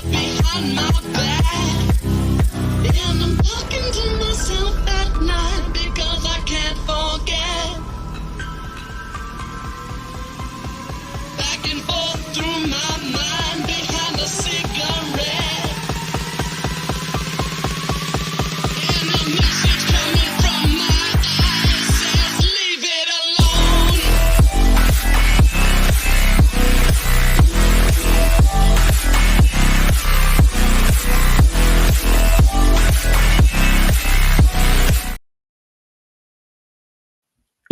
behind my back, and I'm talking to myself at night because I can't forget. Back and forth through my mind behind a cigarette, and a message coming from my eyes says, leave it alone.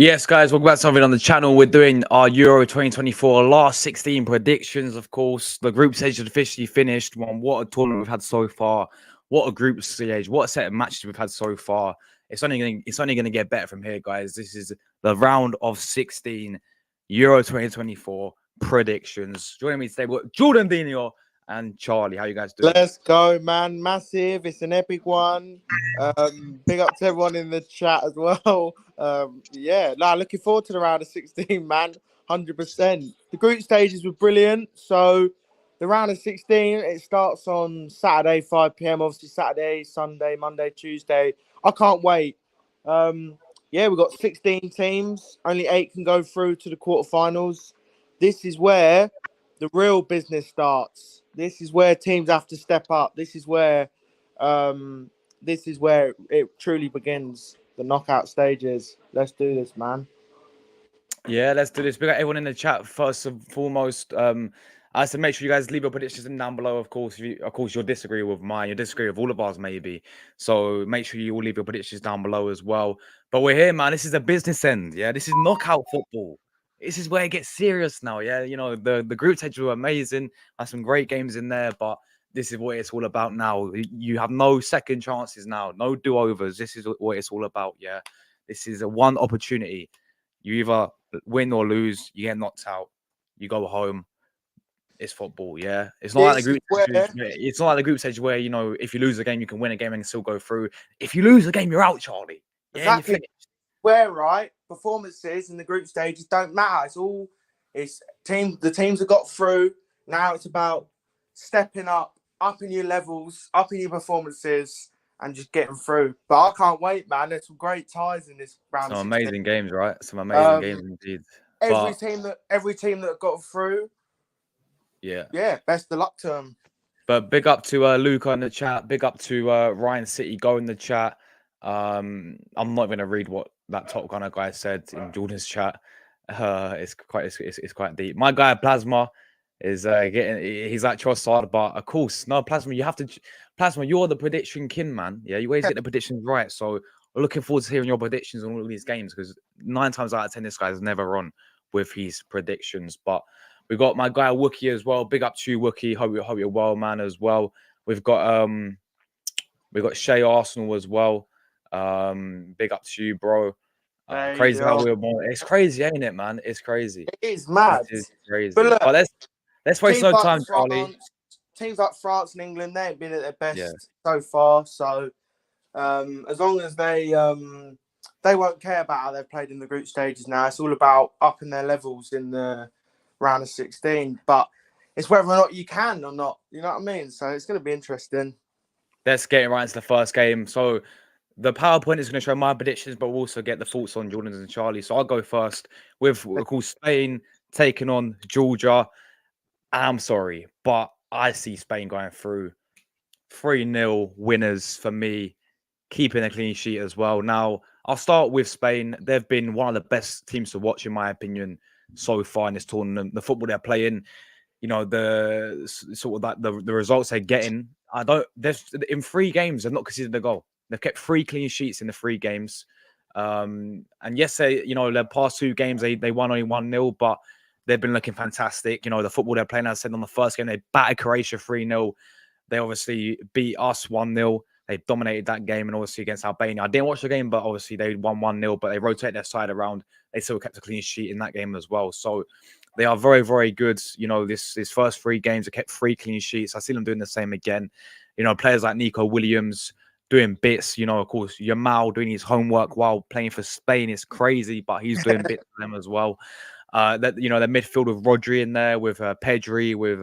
Yes, guys, welcome back to something on the channel. We're doing our Euro 2024 last 16 predictions, of course. The group stage has officially finished. What a tournament we've had so far. What a group stage. What a set of matches we've had so far. It's only gonna get better from here, guys. This is the round of 16 Euro 2024 predictions. Joining me today, we've got Jordan Dino and Charlie. How you guys doing? Let's go, man. Massive. It's an epic one. Big up to everyone in the chat as well. Looking forward to the round of 16, man. 100%. The group stages were brilliant. So the round of 16, it starts on Saturday, 5 p.m. Obviously, Saturday, Sunday, Monday, Tuesday. I can't wait. We've got 16 teams. Only 8 can go through to the quarterfinals. This is where the real business starts. This is where teams have to step up. This is where it truly begins. The knockout stages. Let's do this, man. Yeah, let's do this. We got everyone in the chat first and foremost. I said make sure you guys leave your predictions down below. Of course, you'll disagree with mine. You disagree with all of ours, maybe. So make sure you all leave your predictions down below as well. But we're here, man. This is a business end. Yeah, this is knockout football. This is where it gets serious now. Yeah, you know the group stages were amazing. There's some great games in there, but this is what it's all about now. You have no second chances now, no do-overs. This is what it's all about. Yeah, this is a one opportunity. You either win or lose. You get knocked out. You go home. It's football, yeah. It's not like the group stage. It's not like the group stage where if you lose a game, you can win a game and still go through. If you lose a game, you're out, Charlie. Yeah, exactly. Where right performances in the group stages don't matter. It's the teams that got through. Now it's about stepping up in your levels, up in your performances, and just getting through. But I can't wait, man. There's some great ties in this round. Some amazing games, right? Some amazing games indeed. Every team that got through. Yeah. Best of luck to them. But big up to Luca in the chat. Big up to Ryan City Go in the chat. I'm not going to read what that Top Gunner guy said in Jordan's chat. It's quite deep. My guy Plasma is he's like Trossard, but of course, no, Plasma, you're the prediction king, man. Yeah, you always get the predictions right. So we're looking forward to hearing your predictions on all these games because 9 times out of 10, this guy's never on with his predictions. But we've got my guy Wookie as well. Big up to you, Wookie. Hope you're well, man, as well. We've got Shea Arsenal as well. Big up to you, bro. Crazy how it's crazy, ain't it, man? It's crazy. It is mad. It is crazy. But look, let's waste no time, Charlie. Teams like France and England, they ain't been at their best so far. So as long as they won't care about how they've played in the group stages now. It's all about upping their levels in the round of 16. But it's whether or not you can or not. You know what I mean? So it's going to be interesting. Let's get right into the first game. So the PowerPoint is going to show my predictions, but we'll also get the thoughts on Jordan's and Charlie. So I'll go first with, of course, Spain taking on Georgia. I'm sorry, but I see Spain going through 3-0 winners for me, keeping a clean sheet as well. Now, I'll start with Spain. They've been one of the best teams to watch, in my opinion, so far in this tournament. The football they're playing, the sort of that the results they're getting. In 3 games, they've not conceded a goal. They've kept 3 clean sheets in the 3 games. And yes, their past 2 games, they won only 1-0, but they've been looking fantastic. The football they're playing, as I said, on the first game, they battered Croatia 3-0. They obviously beat us 1-0. They dominated that game, and obviously against Albania. I didn't watch the game, but obviously they won 1-0, but they rotated their side around. They still kept a clean sheet in that game as well. So they are very, very good. This first 3 games, they kept 3 clean sheets. I see them doing the same again. Players like Nico Williams doing bits. Of course, Yamal doing his homework while playing for Spain is crazy, but he's doing bits for them as well. That the midfield with Rodri in there, with Pedri, with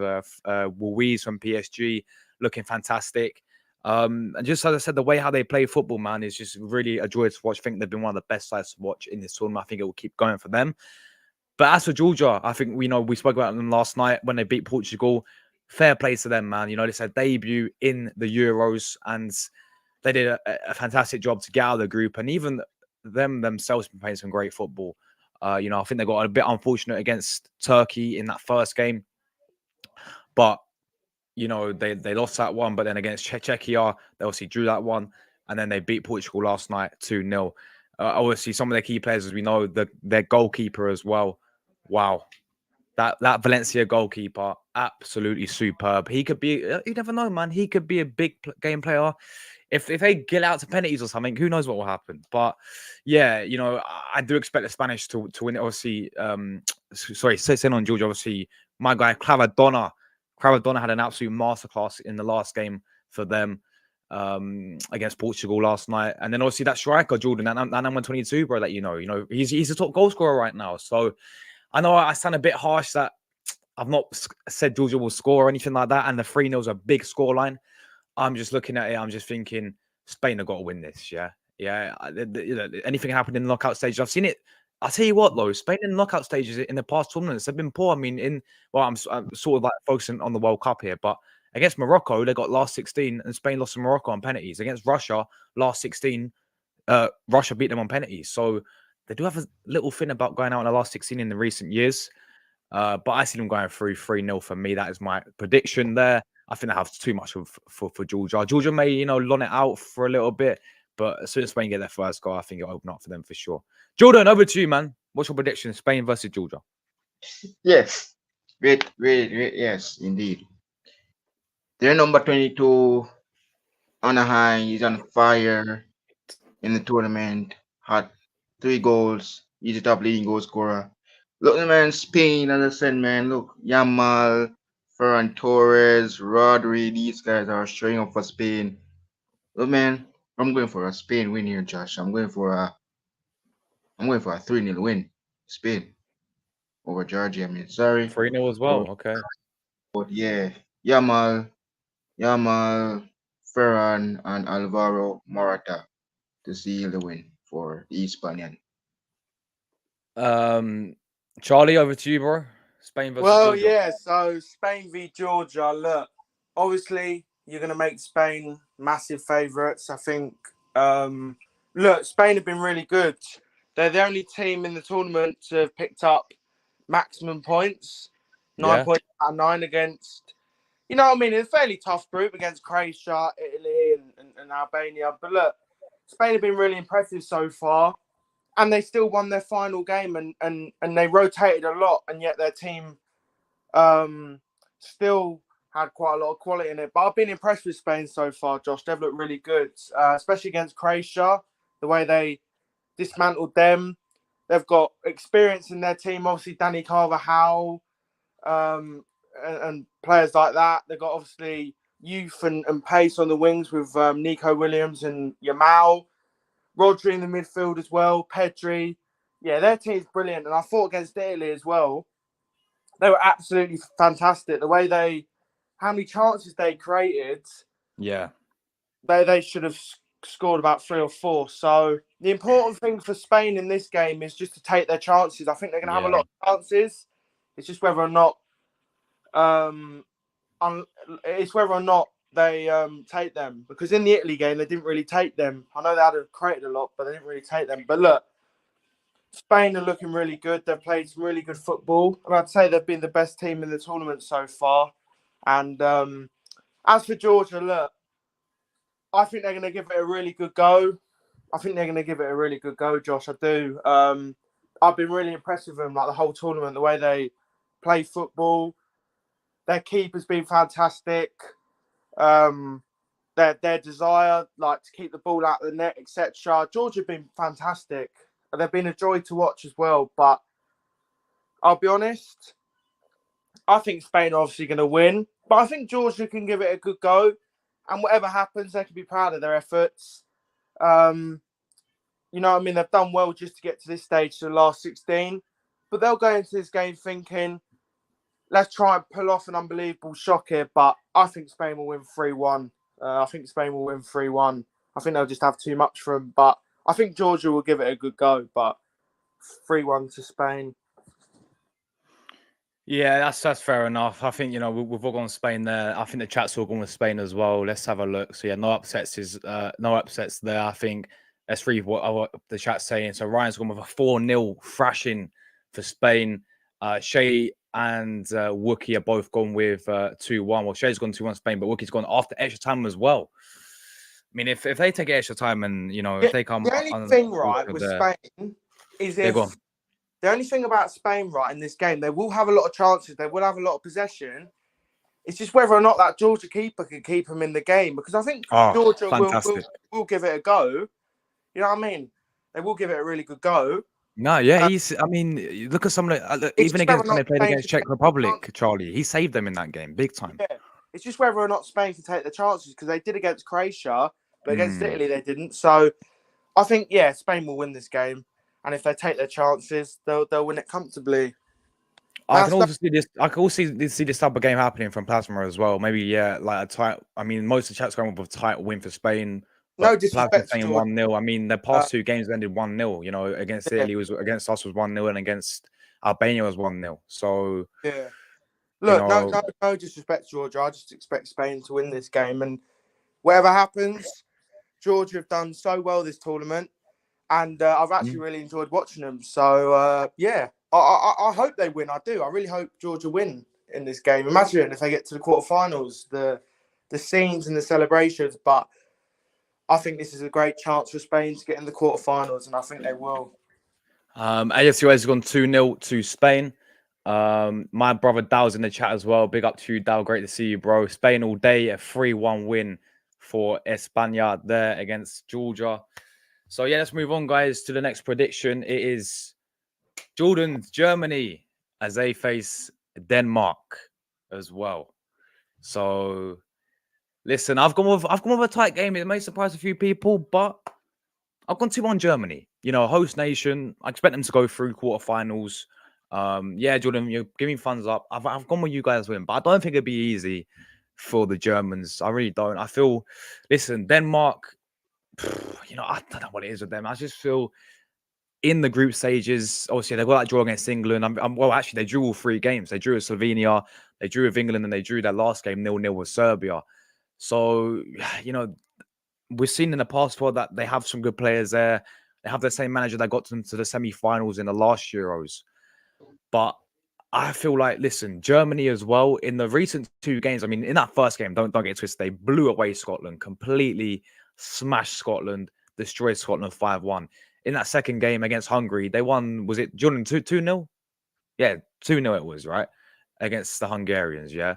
Luis from PSG, looking fantastic. And just as I said, the way how they play football, man, is just really a joy to watch. I think they've been one of the best sides to watch in this tournament. I think it will keep going for them. But as for Georgia, I think we spoke about them last night when they beat Portugal. Fair play to them, man. It's their debut in the Euros, and they did a fantastic job to get out of the group. And even them themselves been playing some great football. I think they got a bit unfortunate against Turkey in that first game, but they lost that one. But then against Czechia, they obviously drew that one, and then they beat Portugal last night 2-0. Obviously, some of their key players, as we know, their goalkeeper as well. Wow, that Valencia goalkeeper, absolutely superb. He could be, you never know, man. He could be a big game player. If they get out to penalties or something, who knows what will happen? But yeah, I do expect the Spanish to win it. Obviously, saying on Georgia, obviously, my guy Cravadonna had an absolute masterclass in the last game for them against Portugal last night. And then obviously that striker, Jordan, that number 22, bro, he's the top goal scorer right now. So I know I sound a bit harsh that I've not said Georgia will score or anything like that. And the 3-0 is a big scoreline. I'm just looking at it. I'm just thinking Spain have got to win this. Yeah. Yeah. Anything happened in the knockout stage. I've seen it. I'll tell you what, though, Spain in the knockout stages in the past tournaments have been poor. I mean, I'm sort of like focusing on the World Cup here, but against Morocco, they got last 16 and Spain lost to Morocco on penalties. Against Russia, last 16, Russia beat them on penalties. So they do have a little thing about going out in the last 16 in the recent years. But I see them going through 3-0 for me. That is my prediction there. I think they have too much for Georgia. Georgia may, lon it out for a little bit, but as soon as Spain get their first goal, I think it'll open up for them for sure. Jordan, over to you, man. What's your prediction? Spain versus Georgia. Yes. Great. Yes, indeed. Their number 22 on a high. He's on fire in the tournament. Had 3 goals. He's the top leading goal scorer. Look, man, Spain, as I said, man. Look, Yamal, Ferran Torres, Rodri. These guys are showing up for Spain. Look, man, I'm going for a Spain win here, Josh. I'm going for a 3-0 win. Spain over Georgia. I mean, sorry. 3-0 as well. Okay. But yeah, Yamal, Ferran, and Alvaro Morata to seal the win for the Hispanian. Charlie, over to you, bro. Spain versus Well, Georgia. yeah. So Spain v Georgia. Look, obviously you're going to make Spain massive favourites. I think. Look, Spain have been really good. They're the only team in the tournament to have picked up maximum points, 9 Yeah. points out of 9 against. It's a fairly tough group against Croatia, Italy, and Albania. But look, Spain have been really impressive so far. And they still won their final game and they rotated a lot, and yet their team still had quite a lot of quality in it. But I've been impressed with Spain so far, Josh. They've looked really good, especially against Croatia, the way they dismantled them. They've got experience in their team, obviously Danny Carvajal and players like that. They've got obviously youth and pace on the wings with Nico Williams and Yamal. Rodri in the midfield as well, Pedri. Yeah, their team's brilliant. And I thought against Italy as well, they were absolutely fantastic. The way how many chances they created, Yeah. they should have scored about 3 or 4. So the important thing for Spain in this game is just to take their chances. I think they're going to have a lot of chances. It's just whether or not, they take them, because in the Italy game they didn't really take them. I know they had created a lot, but they didn't really take them. But look, Spain are looking really good. They've played some really good football, and I'd say they've been the best team in the tournament so far. And as for Georgia, look, I think they're going to give it a really good go. Josh. I do. I've been really impressed with them, like the whole tournament, the way they play football. Their keeper's been fantastic. Their desire, like to keep the ball out of the net, etc. Georgia have been fantastic. They've been a joy to watch as well. But I'll be honest, I think Spain are obviously going to win. But I think Georgia can give it a good go. And whatever happens, they can be proud of their efforts. They've done well just to get to this stage, to the last 16. but they'll go into this game thinking, let's try and pull off an unbelievable shock here. But I think Spain will win 3-1. I think Spain will win 3-1. I think they'll just have too much for them. But I think Georgia will give it a good go. But 3-1 to Spain. Yeah, that's fair enough. I think we've all gone Spain there. I think the chat's all gone with Spain as well. Let's have a look. So yeah, no upsets there. I think let's read what the chat's saying. So Ryan's gone with a 4-0 thrashing for Spain. Shay and Wookie are both gone with 2-1. Well, Shay's gone 2-1 Spain, but Wookie's gone after extra time as well. I mean, if they take extra time and if they come, the only thing right with Spain is if the only thing about Spain right in this game, they will have a lot of chances, they will have a lot of possession. It's just whether or not that Georgia keeper can keep them in the game, because I think Georgia will give it a go. You know what I mean? They will give it a really good go. No, yeah, I mean, look at some of the, even against when they played against Czech Republic, Charlie, he saved them in that game, big time. Yeah, it's just whether or not Spain can take the chances, because they did against Croatia, but against Italy they didn't. So I think Spain will win this game, and if they take their chances, they'll win it comfortably. I can also see this. I can also see this type of game happening from Plasma as well. Maybe like a tight. I mean, most of the chat's going with a tight win for Spain. No disrespect. Saying 1-0. I mean, the past 2 games ended 1-0. Against Italy against us was 1-0, and against Albania was 1-0. So yeah, look, no disrespect, Georgia. I just expect Spain to win this game, and whatever happens, Georgia have done so well this tournament, and I've actually really enjoyed watching them. So I hope they win. I do. I really hope Georgia win in this game. Imagine if they get to the quarterfinals, the scenes and the celebrations. But I think this is a great chance for Spain to get in the quarterfinals, and I think they will. AFC has gone 2-0 to Spain. My brother Dow's in the chat as well. Big up to you, Dow. Great to see you, bro. Spain all day, a 3-1 win for España there against Georgia. So yeah, let's move on, guys, to the next prediction. It is Jordan's Germany as they face Denmark as well. So listen, I've gone with a tight game. It may surprise a few people, but I've gone 2-1 Germany. Host nation. I expect them to go through quarterfinals. Yeah, Jordan, you're giving thumbs up. I've gone with you guys win, but I don't think it'd be easy for the Germans. I really don't. I feel, listen, Denmark. I don't know what it is with them. I just feel in the group stages, obviously, they got that draw against England. Well, actually, they drew all 3 games. They drew with Slovenia, they drew with England, and they drew their last game 0-0 with Serbia. So, we've seen in the past that they have some good players there. They have the same manager that got them to the semi-finals in the last Euros. But I feel like, listen, Germany as well, in the recent 2 games, I mean, in that first game, don't get twisted, they blew away Scotland, completely smashed Scotland, destroyed Scotland 5-1. In that second game against Hungary, they won, was it Jordan 2-0? Yeah, 2-0 it was, right? Against the Hungarians, yeah.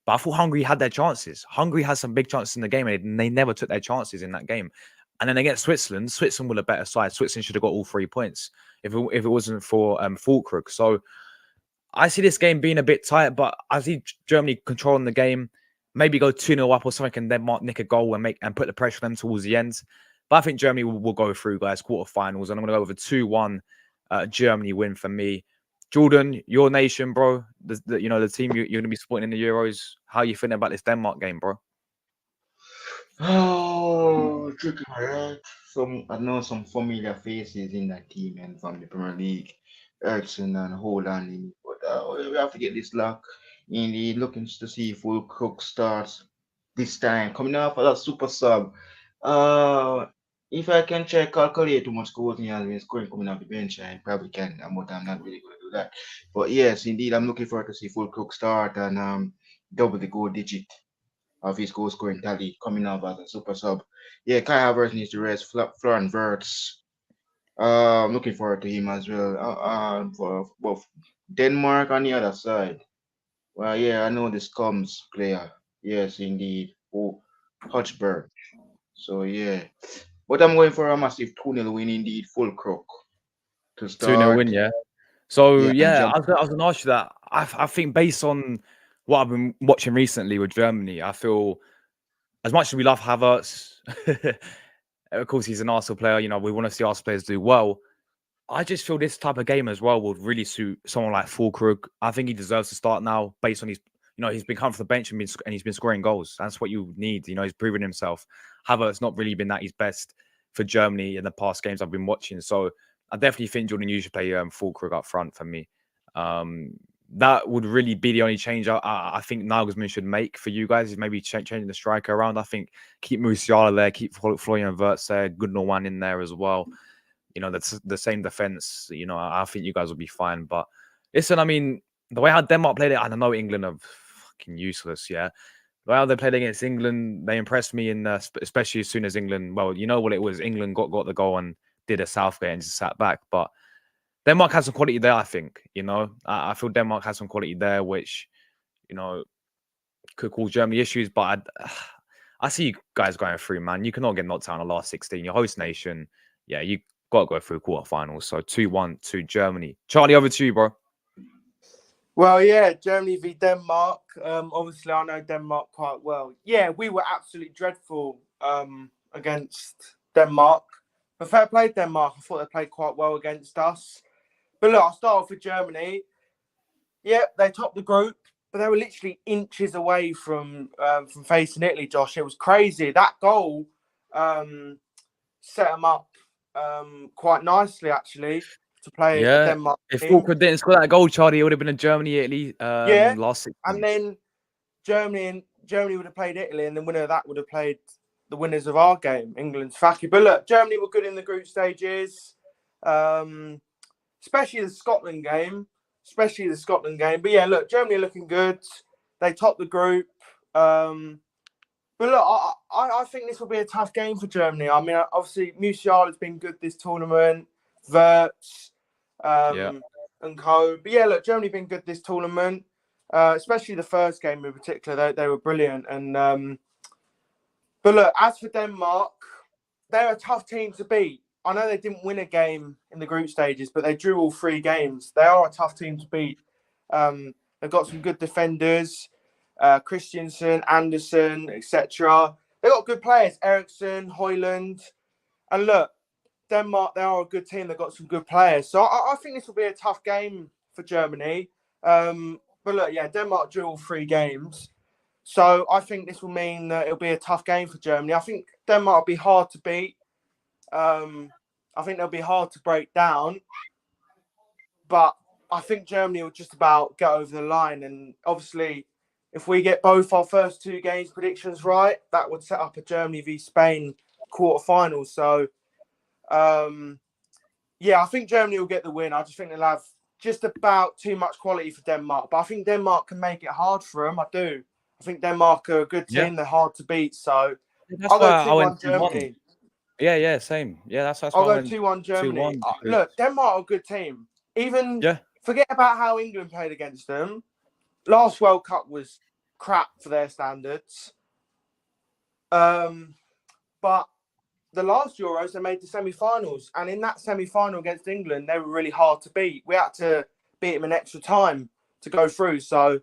But I thought Hungary had their chances. Hungary had some big chances in the game, and they never took their chances in that game. And then against Switzerland were a better side. Switzerland should have got all 3 points if it wasn't for Fulkrug. So I see this game being a bit tight, but I see Germany controlling the game. Maybe go 2-0 up or something, and then nick a goal and put the pressure on them towards the end. But I think Germany will go through, guys, quarterfinals. And I'm going to go with a 2-1 Germany win for me. Jordan, your nation, bro. The team you're going to be supporting in the Euros. How are you feeling about this Denmark game, bro? Oh, tricky, right? I know some familiar faces in that team and from the Premier League, Eriksen and Holland. But we have to get this luck. Indeed, looking to see if Fulkrug starts this time. Coming off of that super sub. If I can calculate too much goals he has been scoring coming off the bench, I probably can, but I'm not really going to do that. But yes, indeed, I'm looking forward to see Fulkrug start and double the goal digit of his goal scoring tally coming off as a super sub. Yeah, Kai Havertz needs to rest. Florian Wirtz. I'm looking forward to him as well. For both Denmark on the other side. Well, yeah, I know this comes player. Yes, indeed. Oh, Hotchberg. So yeah. But I'm going for a massive 2-0 win indeed, Fulkrug to start. 2-0 win, yeah. So yeah, I was going to ask you that. I think based on what I've been watching recently with Germany, I feel as much as we love Havertz, of course he's an Arsenal player. We want to see Arsenal players do well. I just feel this type of game as well would really suit someone like Fulkrug. I think he deserves to start now based on his, he's been coming from the bench and he's been scoring goals. That's what you need. He's proven himself. Havertz not really been at his best for Germany in the past games I've been watching. So I definitely think Jordan you should play Fulkrug up front for me. That would really be the only change I think Nagelsmann should make for you guys is maybe changing the striker around. I think keep Musiala there, keep Florian Wirtz there, Gundogan in there as well. That's the same defense. I think you guys will be fine. But listen, I mean, the way how Denmark played it, I don't know England are fucking useless. Yeah, the way how they played against England, they impressed me. Especially as soon as England, well, you know what it was. England got the goal and did a Southgate and just sat back. But Denmark has some quality there. I think. I feel Denmark has some quality there, which could cause Germany issues. But I see you guys going through, man. You cannot get knocked out in the last 16. Your host nation, yeah, you got to go through quarterfinals. So 2-1 to Germany. Charlie, over to you, bro. Well, yeah, Germany v Denmark. Obviously, I know Denmark quite well. Yeah, we were absolutely dreadful against Denmark. But fair play, Denmark. I thought they played quite well against us. But look, I'll start off with Germany. Yeah, they topped the group, but they were literally inches away from facing Italy, Josh. It was crazy. That goal set them up quite nicely, actually, to play a Denmark if team. Fulkrug didn't score that goal, Charlie, it would have been a Germany-Italy last 16. And then Germany would have played Italy, and the winner of that would have played the winners of our game, England's Faki. But look, Germany were good in the group stages, especially the Scotland game. But yeah, look, Germany are looking good. They topped the group. But look, I think this will be a tough game for Germany. I mean, obviously, Musiala has been good this tournament. Wirtz, and co. But yeah, look, Germany been good this tournament, especially the first game in particular. They were brilliant. And but look, as for Denmark, they're a tough team to beat. I know they didn't win a game in the group stages, but they drew all 3 games. They are a tough team to beat. They've got some good defenders, Christensen, Anderson, etc. They've got good players, Eriksson, Højlund. And look, Denmark, they are a good team. They've got some good players. So I think this will be a tough game for Germany. But look, yeah, Denmark drew all 3 games. So I think this will mean that it'll be a tough game for Germany. I think Denmark will be hard to beat. I think they'll be hard to break down. But I think Germany will just about get over the line. And obviously, if we get both our first 2 games predictions right, that would set up a Germany v Spain quarterfinal. So, yeah, I think Germany will get the win. I just think they'll have just about too much quality for Denmark. But I think Denmark can make it hard for them. I do. I think Denmark are a good team. Yeah. They're hard to beat. So That's I'll go why I 2-1 went 2-1. Germany. Yeah, same. Yeah, that's I'll why I go went 2-1 Germany. 2-1. Look, Denmark are a good team. Even Yeah. forget about how England played against them. Last World Cup was crap for their standards. But the last Euros, they made the semi-finals. And in that semi-final against England, they were really hard to beat. We had to beat them in extra time to go through. So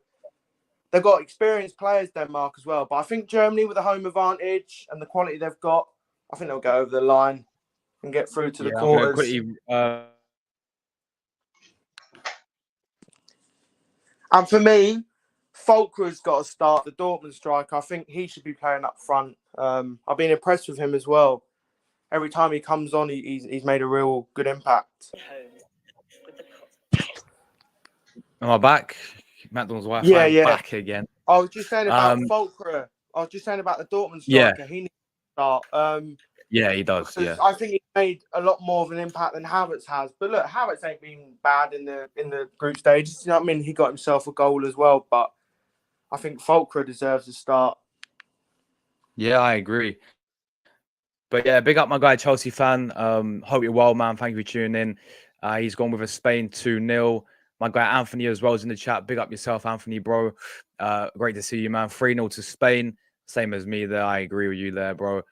they've got experienced players, Denmark, as well. But I think Germany, with the home advantage and the quality they've got, I think they'll go over the line and get through to the I'm gonna quarters. quickly, And for me, Fulkrug's got to start, the Dortmund striker. I think he should be playing up front. I've been impressed with him as well. Every time he comes on, he's made a real good impact. Am I back? McDonald's Wi-Fi. Yeah. Back again. I was just saying about Fulkrug. I was just saying about the Dortmund striker. He needs to start. Yeah, he does. Yeah. I think he made a lot more of an impact than Havertz has. But look, Havertz ain't been bad in the group stages. You know what I mean? He got himself a goal as well. But I think Fulkrug deserves a start. Yeah, I agree. But yeah, big up my guy, Chelsea fan. Hope you're well, man. Thank you for tuning in. He's gone with a Spain 2-0. My guy Anthony as well is in the chat. Big up yourself, Anthony, bro. Great to see you, man. 3-0 to Spain. Same as me there. I agree with you there, bro.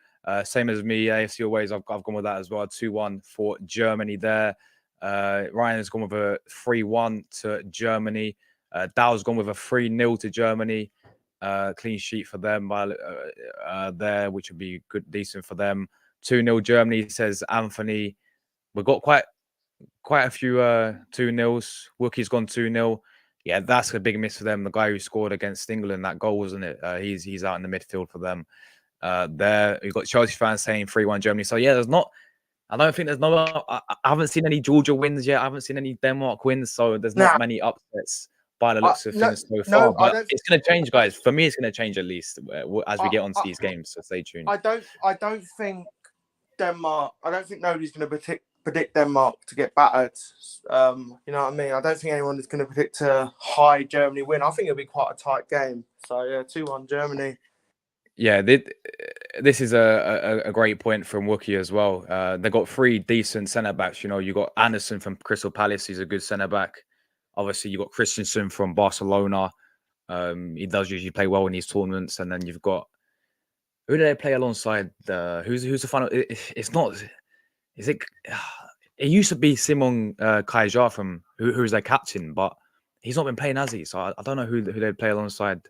Same as me, AFC always. I've gone with that as well. 2-1 for Germany there. Ryan has gone with a 3-1 to Germany. Dow's gone with a 3-0 to Germany. Clean sheet for them there, which would be good, decent for them. 2-0 Germany, says Anthony. We've got quite quite a few 2-0s. Wookie's gone 2-0. Yeah, that's a big miss for them. The guy who scored against England, that goal, wasn't it? He's out in the midfield for them. There, you've got Chelsea fans saying 3-1 Germany. So yeah, I don't think there's no. I haven't seen any Georgia wins yet. I haven't seen any Denmark wins. So there's not Nah, many upsets by the looks of no, things so far. no, I But don't. it's going to change, guys. For me, it's going to change at least as we I, get onto I, these games. So stay tuned. I don't think Denmark. I don't think nobody's going to predict Denmark to get battered. You know what I mean? I don't think anyone is going to predict a high Germany win. I think it'll be quite a tight game. So yeah, 2-1 Germany. Yeah, this is a great point from Wookie as well. They got 3 decent centre backs. You know, you got Anderson from Crystal Palace. He's a good centre back. Obviously, you got Christensen from Barcelona. He does usually play well in these tournaments. And then you've got, who do they play alongside? Who's the final? It's not. Is it? It used to be Simon Kaijar from who's their captain, but he's not been playing, has he? So I don't know who they play alongside.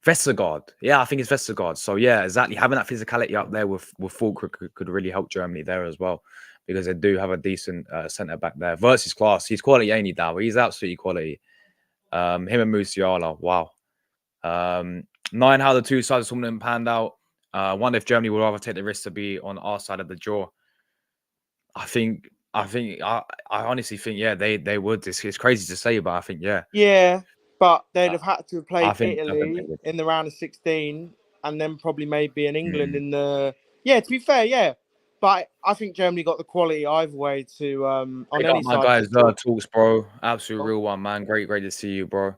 Vestergaard. Yeah, I think it's Vestergaard. So yeah, exactly. Having that physicality up there with Fulkrug could really help Germany there as well, because they do have a decent centre back there. Versus class. He's quality, ain't he, Dow? He's absolutely quality. Him and Musiala. Wow. 9 how the two sides of the tournament panned out. Wonder if Germany would rather take the risk to be on our side of the draw. I honestly think, yeah, they would. It's crazy to say, but I think, yeah. Yeah, but they'd have had to have played I think Italy would. in the round of 16, and then probably maybe in England Mm. in the. Yeah, to be fair, yeah. But I think Germany got the quality either way to on Pick any up my side. guys, talks, bro. Absolute real one, man. Great to see you, bro.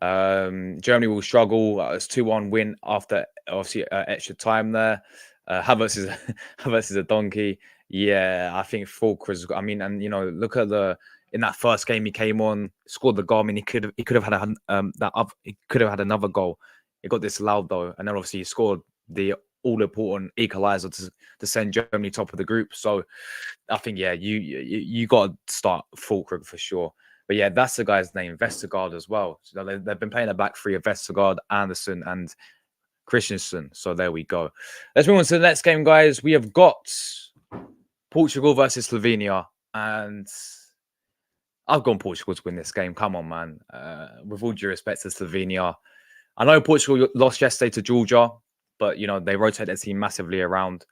Germany will struggle. It's 2-1 win after obviously extra time there. Havertz is Havertz is a donkey. Yeah, I think Fulkrug. I mean, and you know, look at in that first game he came on, scored the goal. I mean, he could have had he could have had another goal. It got disallowed though, and then obviously he scored the all important equaliser to send Germany top of the group. So I think, yeah, you got to start Fulkrug for sure. But yeah, that's the guy's name, Vestergaard as well. So they've been playing a back 3 of Vestergaard, Anderson, and Christensen. So there we go. Let's move on to the next game, guys. We have got Portugal versus Slovenia, and I've gone Portugal to win this game. Come on, man. With all due respect to Slovenia, I know Portugal lost yesterday to Georgia, but you know they rotate their team massively around.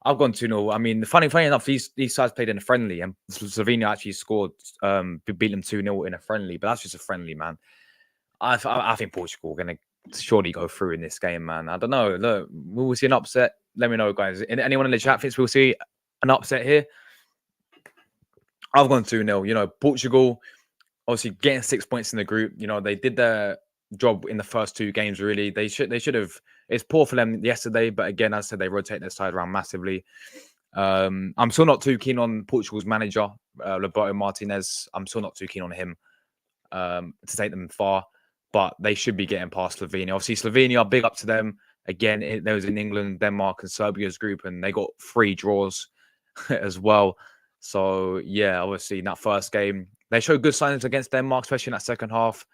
I've gone 2-0. I mean, funny enough, these sides played in a friendly, and Slovenia actually scored, beat them 2-0 in a friendly, but that's just a friendly, man. I think Portugal are going to surely go through in this game, man. I don't know. Look, will we see an upset? Let me know, guys. Anyone in the chat thinks we'll see an upset here? I've gone 2-0. You know, Portugal, obviously getting 6 points in the group. You know, they did their job in the first 2 games, really. They should have. It's poor for them yesterday, but again, as I said, they rotate their side around massively. I'm still not too keen on Portugal's manager, Roberto Martinez. I'm still not too keen on him to take them far, but they should be getting past Slovenia. Obviously, Slovenia, big up to them. Again, there was in England, Denmark, and Serbia's group, and they got 3 draws as well. So yeah, obviously in that first game, they showed good signs against Denmark, especially in that second half.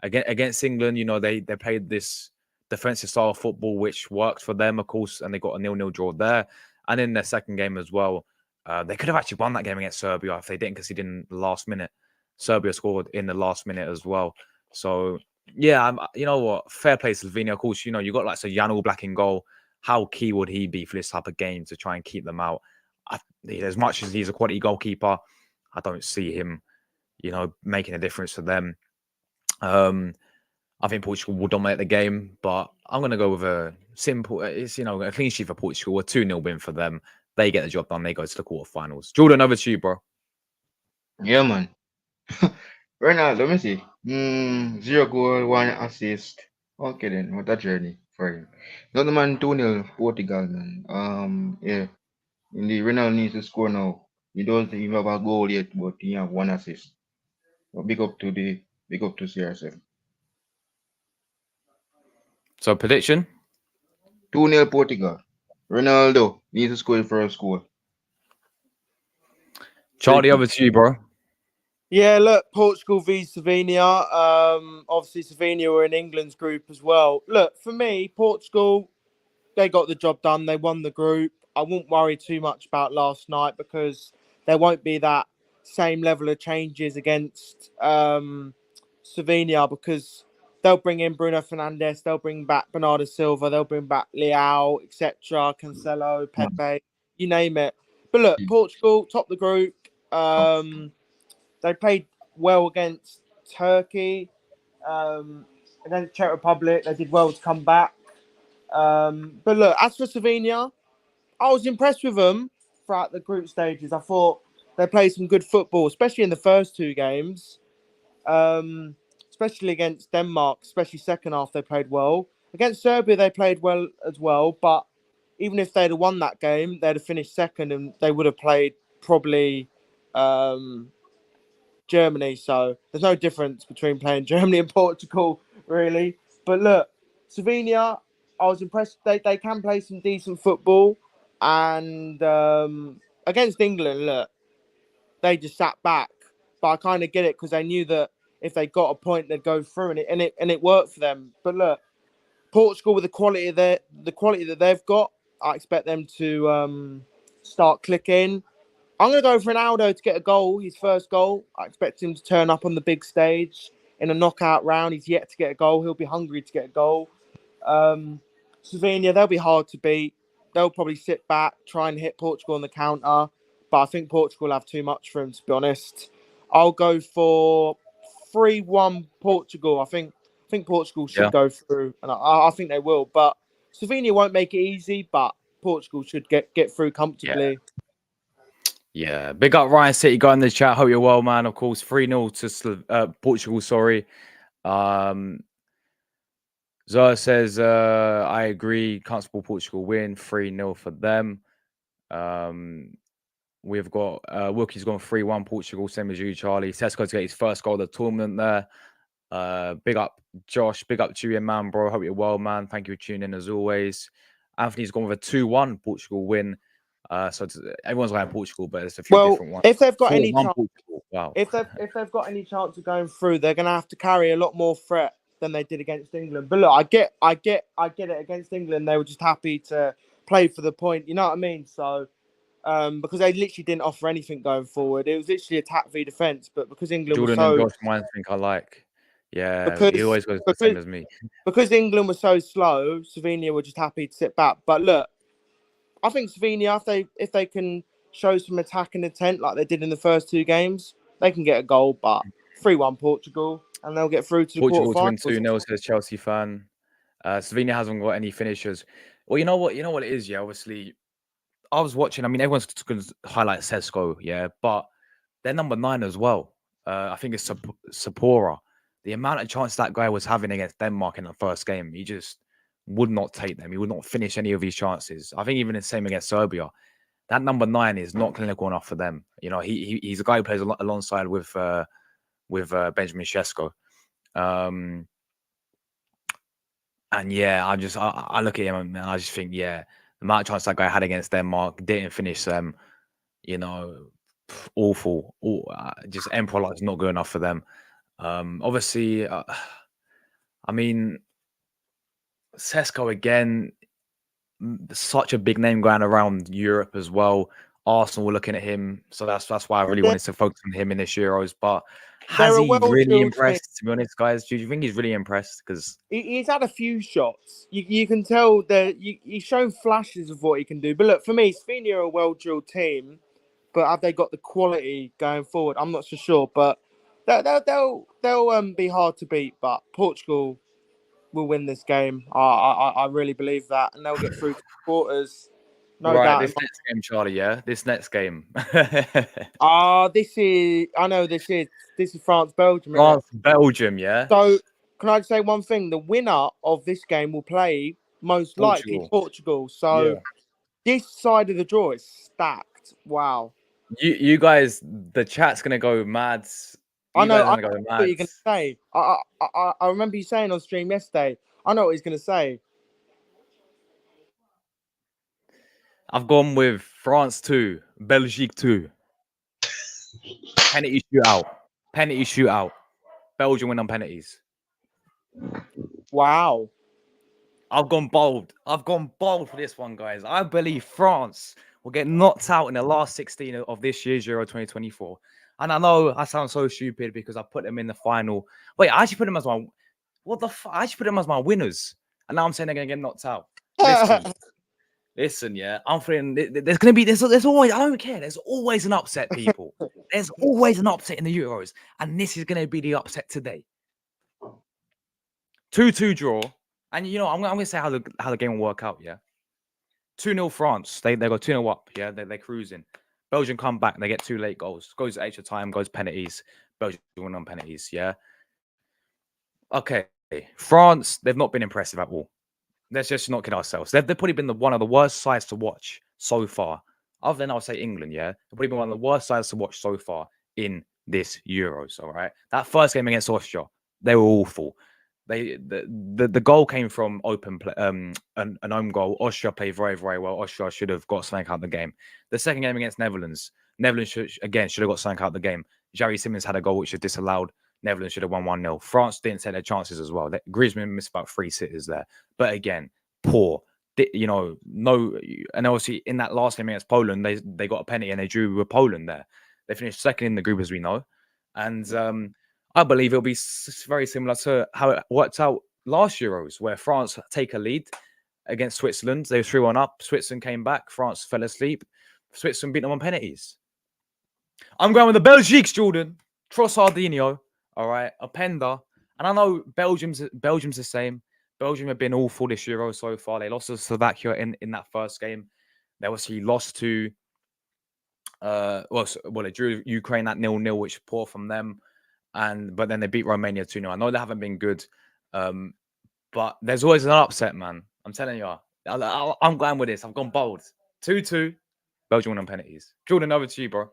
Against England, you know, they played this defensive style of football, which worked for them, of course, and they got a 0-0 draw there. And in their second game as well, they could have actually won that game against Serbia if they didn't concede in the last minute. Serbia scored in the last minute as well. So yeah, you know what? Fair play to Slovenia. Of course, you know, you got like Jan Oblak in goal. How key would he be for this type of game to try and keep them out? As much as he's a quality goalkeeper, I don't see him, you know, making a difference for them. I think Portugal will dominate the game, but I'm going to go with a simple, it's, you know, a clean sheet for Portugal, a 2-0 win for them. They get the job done. They go to the quarterfinals. Jordan, over to you, bro. Yeah, man. Right now, let me see. 0 goal, 1 assist. Okay then, what a journey for him. Another man 2-0 Portugal, man. Yeah. Indeed, Ronaldo needs to score now. He doesn't even have a goal yet, but he have 1 assist. So big up to CR7. So prediction? 2-0 Portugal. Ronaldo needs to score the first goal. Charlie, over to you, bro. Yeah, look, Portugal v Slovenia. Obviously, Slovenia were in England's group as well. Look, for me, Portugal, they got the job done. They won the group. I won't worry too much about last night because there won't be that same level of changes against Slovenia because they'll bring in Bruno Fernandes, they'll bring back Bernardo Silva, they'll bring back Leao, etc., Cancelo, Pepe, you name it. But look, Portugal top the group. They played well against Turkey, against Czech Republic. They did well to come back. But look, as for Slovenia, I was impressed with them throughout the group stages. I thought they played some good football, especially in the first two games. Especially against Denmark, especially second half, they played well. Against Serbia, they played well as well. But even if they'd have won that game, they'd have finished second and they would have played probably Germany. So there's no difference between playing Germany and Portugal, really. But look, Slovenia, I was impressed. They can play some decent football. And against England, look, they just sat back. But I kind of get it because they knew that if they got a point, they'd go through, and it worked for them. But look, Portugal with the quality that they've got, I expect them to start clicking. I'm going to go for Ronaldo to get a goal, his first goal. I expect him to turn up on the big stage in a knockout round. He's yet to get a goal. He'll be hungry to get a goal. Slovenia, they'll be hard to beat. They'll probably sit back, try and hit Portugal on the counter. But I think Portugal will have too much for him, to be honest. I'll go for 3-1 Portugal. I think Portugal should go through, and I think they will. But Slovenia won't make it easy, but Portugal should get through comfortably. Yeah, big up Ryan City guy in the chat. Hope you're well, man. Of course, 3-0 to Portugal. Sorry. Zoa says, I agree. Comfortable Portugal win. 3-0 for them. We've got Wookie's gone 3-1 Portugal, same as you, Charlie. Tesco to get his first goal of the tournament there. Big up Josh. Big up to you, man, bro. Hope you're well, man. Thank you for tuning in as always. Anthony's gone with a 2-1 Portugal win. So everyone's going Portugal, but it's a few different ones. If they've got any chance, wow. if they've got any chance of going through, they're going to have to carry a lot more threat than they did against England. But look, I get it. Against England, they were just happy to play for the point. You know what I mean? So because they literally didn't offer anything going forward, it was literally attack v defense. But because England Jordan was so, and Josh, mine think I like. Yeah, he always goes the same as me. Because England was so slow, Slovenia were just happy to sit back. But look, I think Slovenia, if they can show some attacking intent like they did in the first two games, they can get a goal. But 3-1 Portugal, and they'll get through to the Portugal quarterfinals. to win 2-0, says Chelsea fan. Slovenia hasn't got any finishers. Well, you know what it is, yeah. Obviously, I was watching. I mean, everyone's going to highlight Sesko, yeah, but they're number 9 as well. I think it's Sapora. The amount of chance that guy was having against Denmark in the first game, he just would not take them. He would not finish any of his chances. I think even the same against Serbia. That number 9 is not clinical enough for them. You know, he's a guy who plays alongside with Benjamin Sesko. And yeah, I look at him and I just think, yeah, the amount of chance that guy had against Denmark, didn't finish them, you know, awful. Just Emperor is not good enough for them. Obviously, I mean, Sesko again, such a big name going around Europe as well. Arsenal were looking at him, so that's why I really wanted to focus on him in this Euros. But has he really impressed? To be honest, guys, do you think he's really impressed? Because he's had a few shots. You can tell that he's shown flashes of what he can do. But look, for me, Slovenia are a well-drilled team, but have they got the quality going forward? I'm not so sure, but they'll be hard to beat. But Portugal will win this game. I really believe that, and they'll get through to the quarters. No doubt. This next game, Charlie. Yeah, this next game. This is France Belgium. France Belgium. Yeah. So can I say one thing? The winner of this game will play most likely Portugal. So this side of the draw is stacked. Wow. You guys, the chat's gonna go mad. I know what you're gonna say. I remember you saying on stream yesterday. I know what he's gonna say. I've gone with France 2, Belgique 2. Penalty shootout. Belgium win on penalties. Wow. I've gone bold for this one, guys. I believe France will get knocked out in the last 16 of this year's Euro 2024. And I know I sound so stupid because I put them in the final. Wait, I actually put them as my what the fuck? I actually put them as my winners, and now I'm saying they're gonna get knocked out. Listen, yeah, I'm feeling there's gonna be there's always I don't care. There's always an upset, people. There's always an upset in the Euros, and this is gonna be the upset today. 2-2 draw, and you know I'm gonna say how the game will work out. Yeah, 2-0 France. They go 2-0 up. Yeah, they're cruising. Belgium come back. They get 2 late goals. Goes to extra time. Goes penalties. Belgium win on penalties. Yeah. Okay, France. They've not been impressive at all. Let's just not kid ourselves. They've probably been one of the worst sides to watch so far. Other than I'll say England, yeah, they've probably been one of the worst sides to watch so far in this Euros. All right, that first game against Austria, they were awful. The goal came from open play, an own goal. Austria played very very well. Austria should have got something out of the game. The second game against Netherlands should have got something out of the game. Jerry Simmons had a goal which was disallowed. Netherlands should have won 1-0. France didn't take their chances as well. Griezmann missed about 3 sitters there. But again, poor. You know, no, and obviously in that last game against Poland, they got a penalty and they drew with Poland there. They finished second in the group, as we know. And I believe it'll be very similar to how it worked out last Euros, where France take a lead against Switzerland. They were 3-1 up. Switzerland came back. France fell asleep. Switzerland beat them on penalties. I'm going with the Belgiques, Jordan. Trossardinho. All right, Openda. And I know Belgium's the same. Belgium have been awful this Euro so far. They lost to Slovakia in that first game. They obviously lost to they drew Ukraine at 0-0, which is poor from them. But then they beat Romania 2-0. I know they haven't been good. But there's always an upset, man. I'm telling you. I'm going with this. I've gone bold. 2-2. Belgium won on penalties. Jordan, over to you, bro.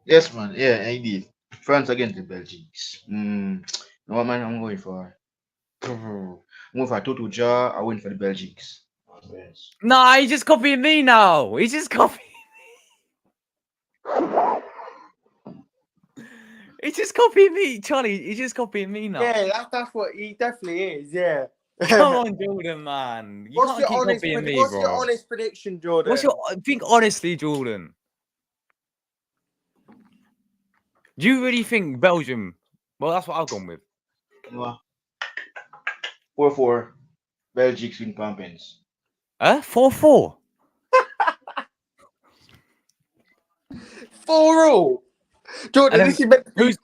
Yes, man. Yeah, indeed. France against the Belgians. You know what, man? I'm going for 2-2 draw. I win for the Belgians. Yes. Nah, he's just copying me now. He's just copying. He's just copying me, Charlie. He's just copying me now. Yeah, that's what he definitely is. Yeah. Come on, Jordan, man. You can't keep copying me, what's bro. your honest prediction, Jordan? Think honestly, Jordan. Do you really think Belgium? Well, that's what I've gone with. 4-4. Belgians win Pampins. 4-4. 4-all. Jordan, And this is meant to be...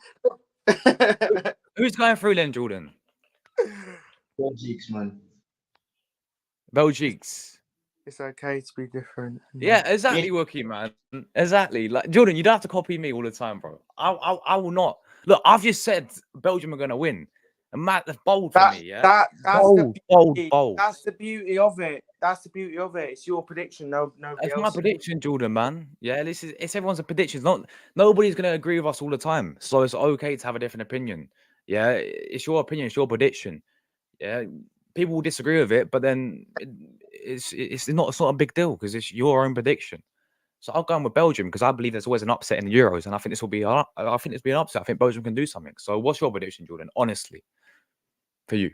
Who's going through then, Jordan? Belgians, man. Belgiques. It's okay to be different. Yeah, exactly, Wookie, man. Exactly. Like Jordan, you don't have to copy me all the time, bro. I will not. Look, I've just said Belgium are gonna win. And Matt, that's bold for me, yeah. That's bold. That's the beauty of it. That's the beauty of it. It's your prediction. Nobody It's else. my prediction, Jordan, man. Yeah, it's everyone's prediction. Nobody's gonna agree with us all the time. So it's okay to have a different opinion. Yeah, it's your opinion, it's your prediction. Yeah, people will disagree with it, but then it's not a big deal because it's your own prediction. So I'll go with Belgium because I believe there's always an upset in the Euros, and I think this will be. I think it's be an upset. I think Belgium can do something. So what's your prediction, Jordan? Honestly, for you,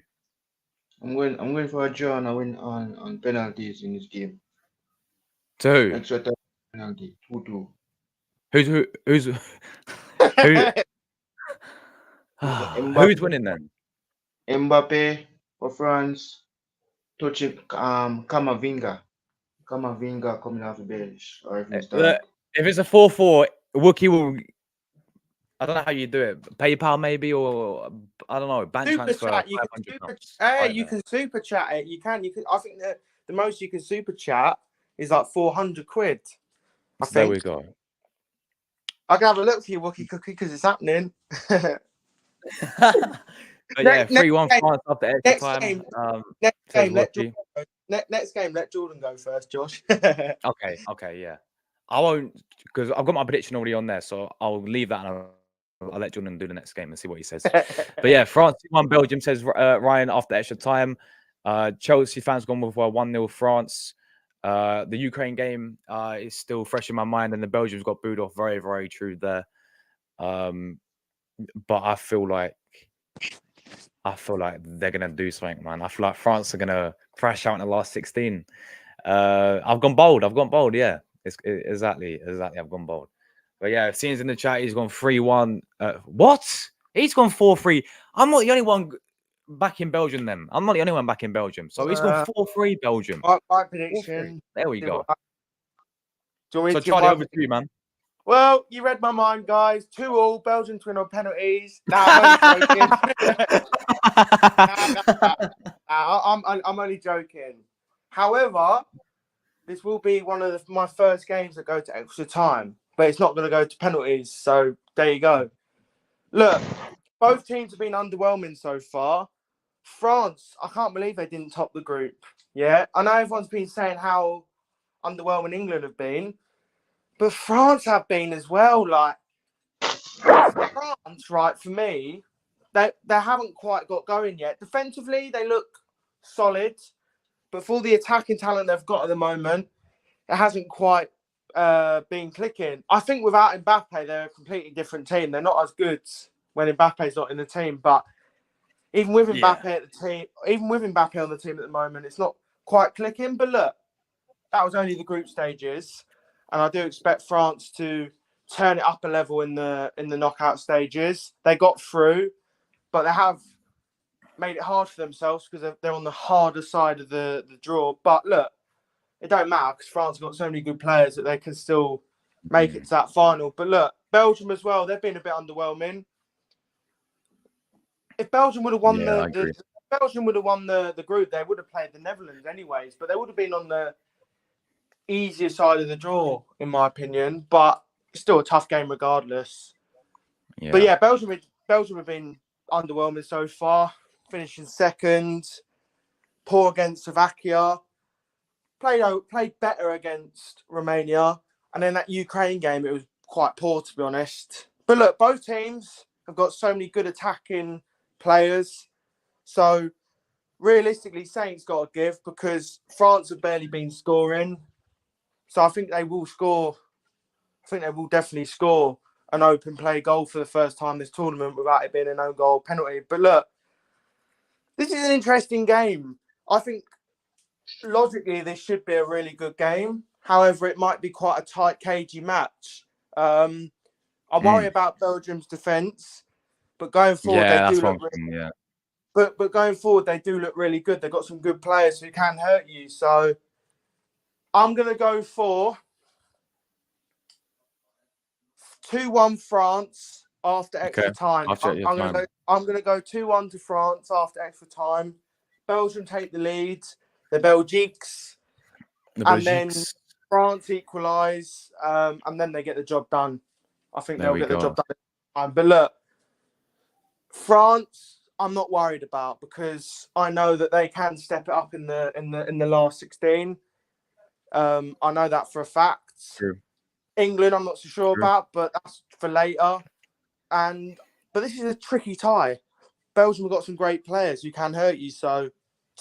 I'm going for a draw and I win on penalties in this game. to who? Extra time penalty 2-2. Who's who? Who's winning then? Mbappe for France. Touching Kamavinga. Kamavinga coming off the bench. Or if If it's a 4-4, Wookie will. I don't know how you do it. PayPal maybe, or I don't know. Bank Super transfer. chat. You can super chat it. You can. I think the most you can super chat is like 400 quid. I think. There we go. I can have a look for you, Wookie Cookie, because it's happening. But yeah, 3-1 France after extra time. Next game, let Jordan go first, Josh. Okay, yeah. I won't, because I've got my prediction already on there, so I'll leave that and I'll let Jordan do the next game and see what he says. But yeah, France 1 Belgium, says Ryan after extra time. Chelsea fans gone with 1-0 France. The Ukraine game is still fresh in my mind, and the Belgians got booed off. Very, very true there. But I feel like they're gonna do something, man. I feel like France are gonna crash out in the last 16. I've gone bold. Yeah. Exactly. I've gone bold. But yeah, Scene's in the chat. He's gone 3-1. What? He's gone 4-3. I'm not the only one back in Belgium. Then I'm not the only one back in Belgium. So he's gone 4-3 Belgium. My 4-3. prediction. There we go. Do you want me So to give Charlie, my over to you, man. Well, you read my mind, guys. 2-2, Belgium to win on penalties. Nah, I'm only joking. I'm only joking. However, this will be one of my first games that go to extra time, but it's not going to go to penalties. So there you go. Look, both teams have been underwhelming so far. France, I can't believe they didn't top the group. Yeah, I know everyone's been saying how underwhelming England have been, but France have been as well. Like France, right, for me, they haven't quite got going yet. Defensively, they look solid, but for the attacking talent they've got at the moment, it hasn't quite been clicking. I think without Mbappe, they're a completely different team. They're not as good when Mbappe's not in the team, but even with Mbappe at the team, even with Mbappe on the team at the moment, it's not quite clicking. But look, that was only the group stages, and I do expect France to turn it up a level in the knockout stages. They got through, but they have made it hard for themselves because they're on the harder side of the draw. But look, it don't matter because France have got so many good players that they can still make it to that final. But look, Belgium as well, they've been a bit underwhelming. If Belgium would have won the group, they would have played the Netherlands anyways, but they would have been on the easier side of the draw, in my opinion. But still a tough game regardless. Yeah. But yeah, Belgium have been underwhelming so far, finishing second, poor against Slovakia, played better against Romania, and then that Ukraine game it was quite poor to be honest. But look, both teams have got so many good attacking players, so realistically, Saints got to give because France have barely been scoring, so I think they will score. I think they will definitely score an open play goal for the first time this tournament without it being a no goal penalty. But look, this is an interesting game. I think logically this should be a really good game. However, it might be quite a tight, cagey match. I worry about Belgium's defence, but going forward they do look really, but going forward they do look really good. They've got some good players who can hurt you. So I'm gonna go for 2-1 France after extra time. I'm gonna go 2-1 to France after extra time. Belgium take the lead. The Belgiques. And then France equalise, and then they get the job done. I think they'll get the job done. But look, France, I'm not worried about because I know that they can step it up in the last 16. I know that for a fact. True. England, I'm not so sure about, but that's for later. But this is a tricky tie. Belgium have got some great players who can hurt you. So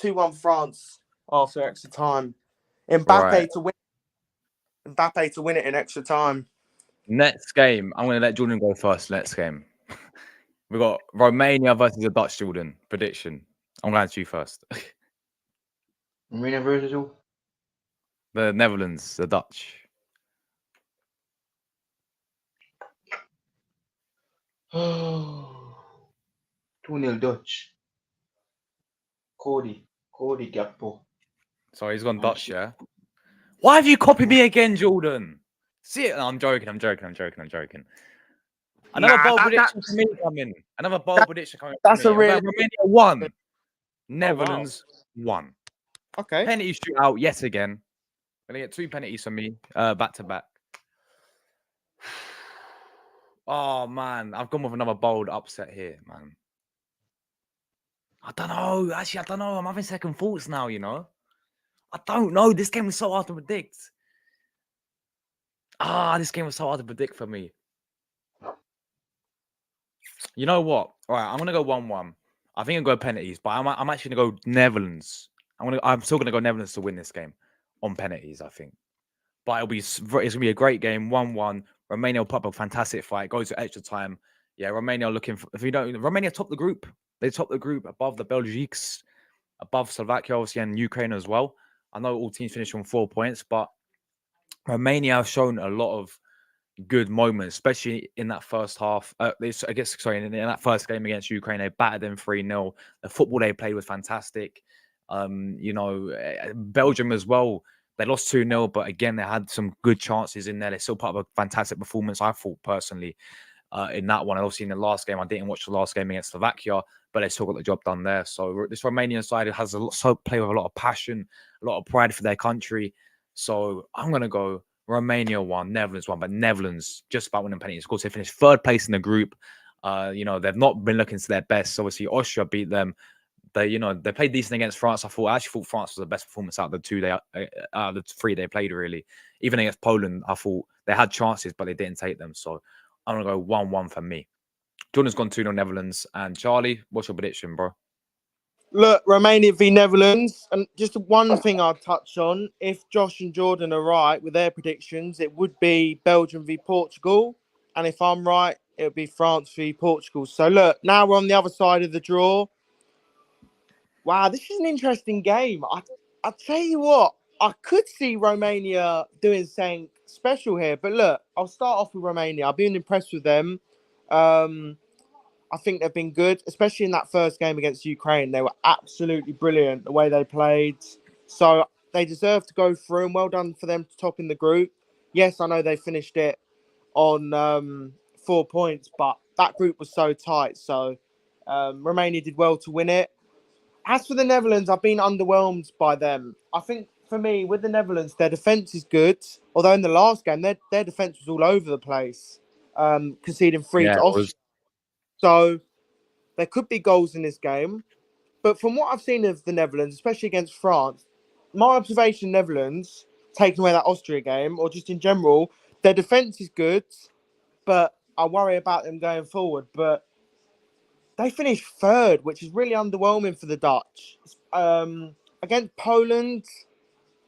2-1 France after extra time. Mbappe to win it in extra time. Next game, I'm going to let Jordan go first. Next game. We've got Romania versus the Dutch, Jordan. Prediction. I'm going to you first. Romania versus who? The Netherlands, the Dutch. 2-0 Dutch. Cody Gakpo. So he's gone Dutch, yeah? Why have you copied me again, Jordan? See it? No, I'm joking. Another bold prediction for me coming. Another bold prediction coming. That's a really Romania 1. Netherlands 1. Okay. Penalty shootout yet again. Gonna get 2 penalties from me, back to back. Oh man, I've gone with another bold upset here, man. I don't know. Actually, I don't know. I'm having second thoughts now, you know. I don't know. This game was so hard to predict. This game was so hard to predict for me. You know what? All right, I'm gonna go 1-1. I think I'll go penalties, but I'm actually gonna go Netherlands. I'm still gonna go Netherlands to win this game on penalties, I think. But it's gonna be a great game, 1-1. Romania will put up a fantastic fight, go to extra time. Yeah, Romania looking for, Romania top the group. They top the group above the Belgiques, above Slovakia, obviously, and Ukraine as well. I know all teams finished on 4 points, but Romania have shown a lot of good moments, especially in that first half. In that first game against Ukraine, they battered them 3-0. The football they played was fantastic. Belgium as well. They lost 2-0, but again, they had some good chances in there. They still put up a fantastic performance, I thought, personally, in that one. And obviously, in the last game, I didn't watch the last game against Slovakia, but they still got the job done there. So this Romanian side has play with a lot of passion, a lot of pride for their country. So I'm going to go Romania 1, Netherlands 1, but Netherlands just about winning penalties. Of course, they finished third place in the group. They've not been looking to their best. Obviously, Austria beat them. They played decent against France. I actually thought France was the best performance out of the 3 they played, really. Even against Poland, I thought they had chances, but they didn't take them. So I'm going to go 1-1 for me. Jordan's gone 2-0 Netherlands. And Charlie, what's your prediction, bro? Look, Romania v Netherlands, and just one thing I'll touch on. If Josh and Jordan are right with their predictions, it would be Belgium v Portugal. And if I'm right, it would be France v Portugal. So look, now we're on the other side of the draw. Wow, this is an interesting game. I tell you what, I could see Romania doing something special here. But look, I'll start off with Romania. I've been impressed with them. I think they've been good, especially in that first game against Ukraine. They were absolutely brilliant the way they played. So they deserve to go through, and well done for them to top in the group. Yes, I know they finished it on 4 points, but that group was so tight. So Romania did well to win it. As for the Netherlands, I've been underwhelmed by them. I think for me, with the Netherlands, their defence is good. Although in the last game, their defence was all over the place, conceding 3 Yeah, to it Austria. was. So there could be goals in this game. But from what I've seen of the Netherlands, especially against France, my observation, Netherlands, taking away that Austria game, or just in general, their defence is good, but I worry about them going forward. But they finished third, which is really underwhelming for the Dutch. Against Poland,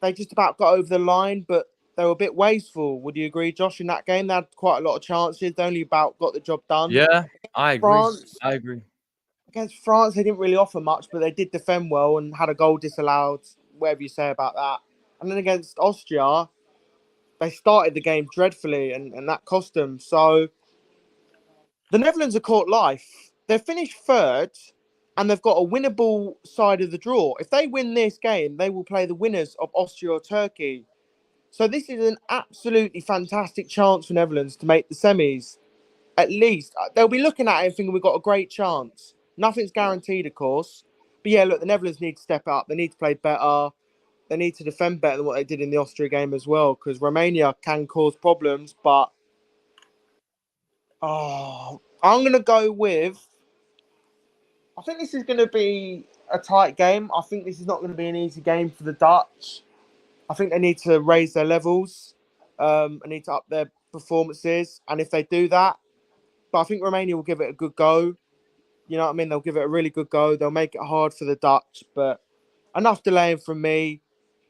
they just about got over the line, but they were a bit wasteful. Would you agree, Josh, in that game? They had quite a lot of chances. They only about got the job done. Yeah, I agree. France, I agree. Against France, they didn't really offer much, but they did defend well and had a goal disallowed, whatever you say about that. And then against Austria, they started the game dreadfully, and that cost them. So the Netherlands are caught life. They've finished third, and they've got a winnable side of the draw. If they win this game, they will play the winners of Austria or Turkey. So this is an absolutely fantastic chance for Netherlands to make the semis. At least they'll be looking at it and thinking we've got a great chance. Nothing's guaranteed, of course. But yeah, look, the Netherlands need to step up. They need to play better. They need to defend better than what they did in the Austria game as well, because Romania can cause problems. But I'm going to go with. I think this is going to be a tight game. I think this is not going to be an easy game for the Dutch. I think they need to raise their levels. And need to up their performances. And if they do that, but I think Romania will give it a good go. You know what I mean? They'll give it a really good go. They'll make it hard for the Dutch. But enough delaying from me.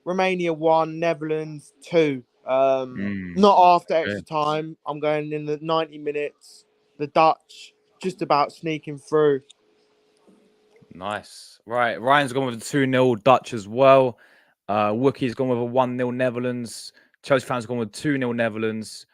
Romania 1, Netherlands 2. Not after extra Okay. time. I'm going in the 90 minutes. The Dutch just about sneaking through. Nice. Right. Ryan's gone with a 2-0 Dutch as well. Wookie's gone with a 1-0 Netherlands. Chelsea fans gone with 2-0 Netherlands.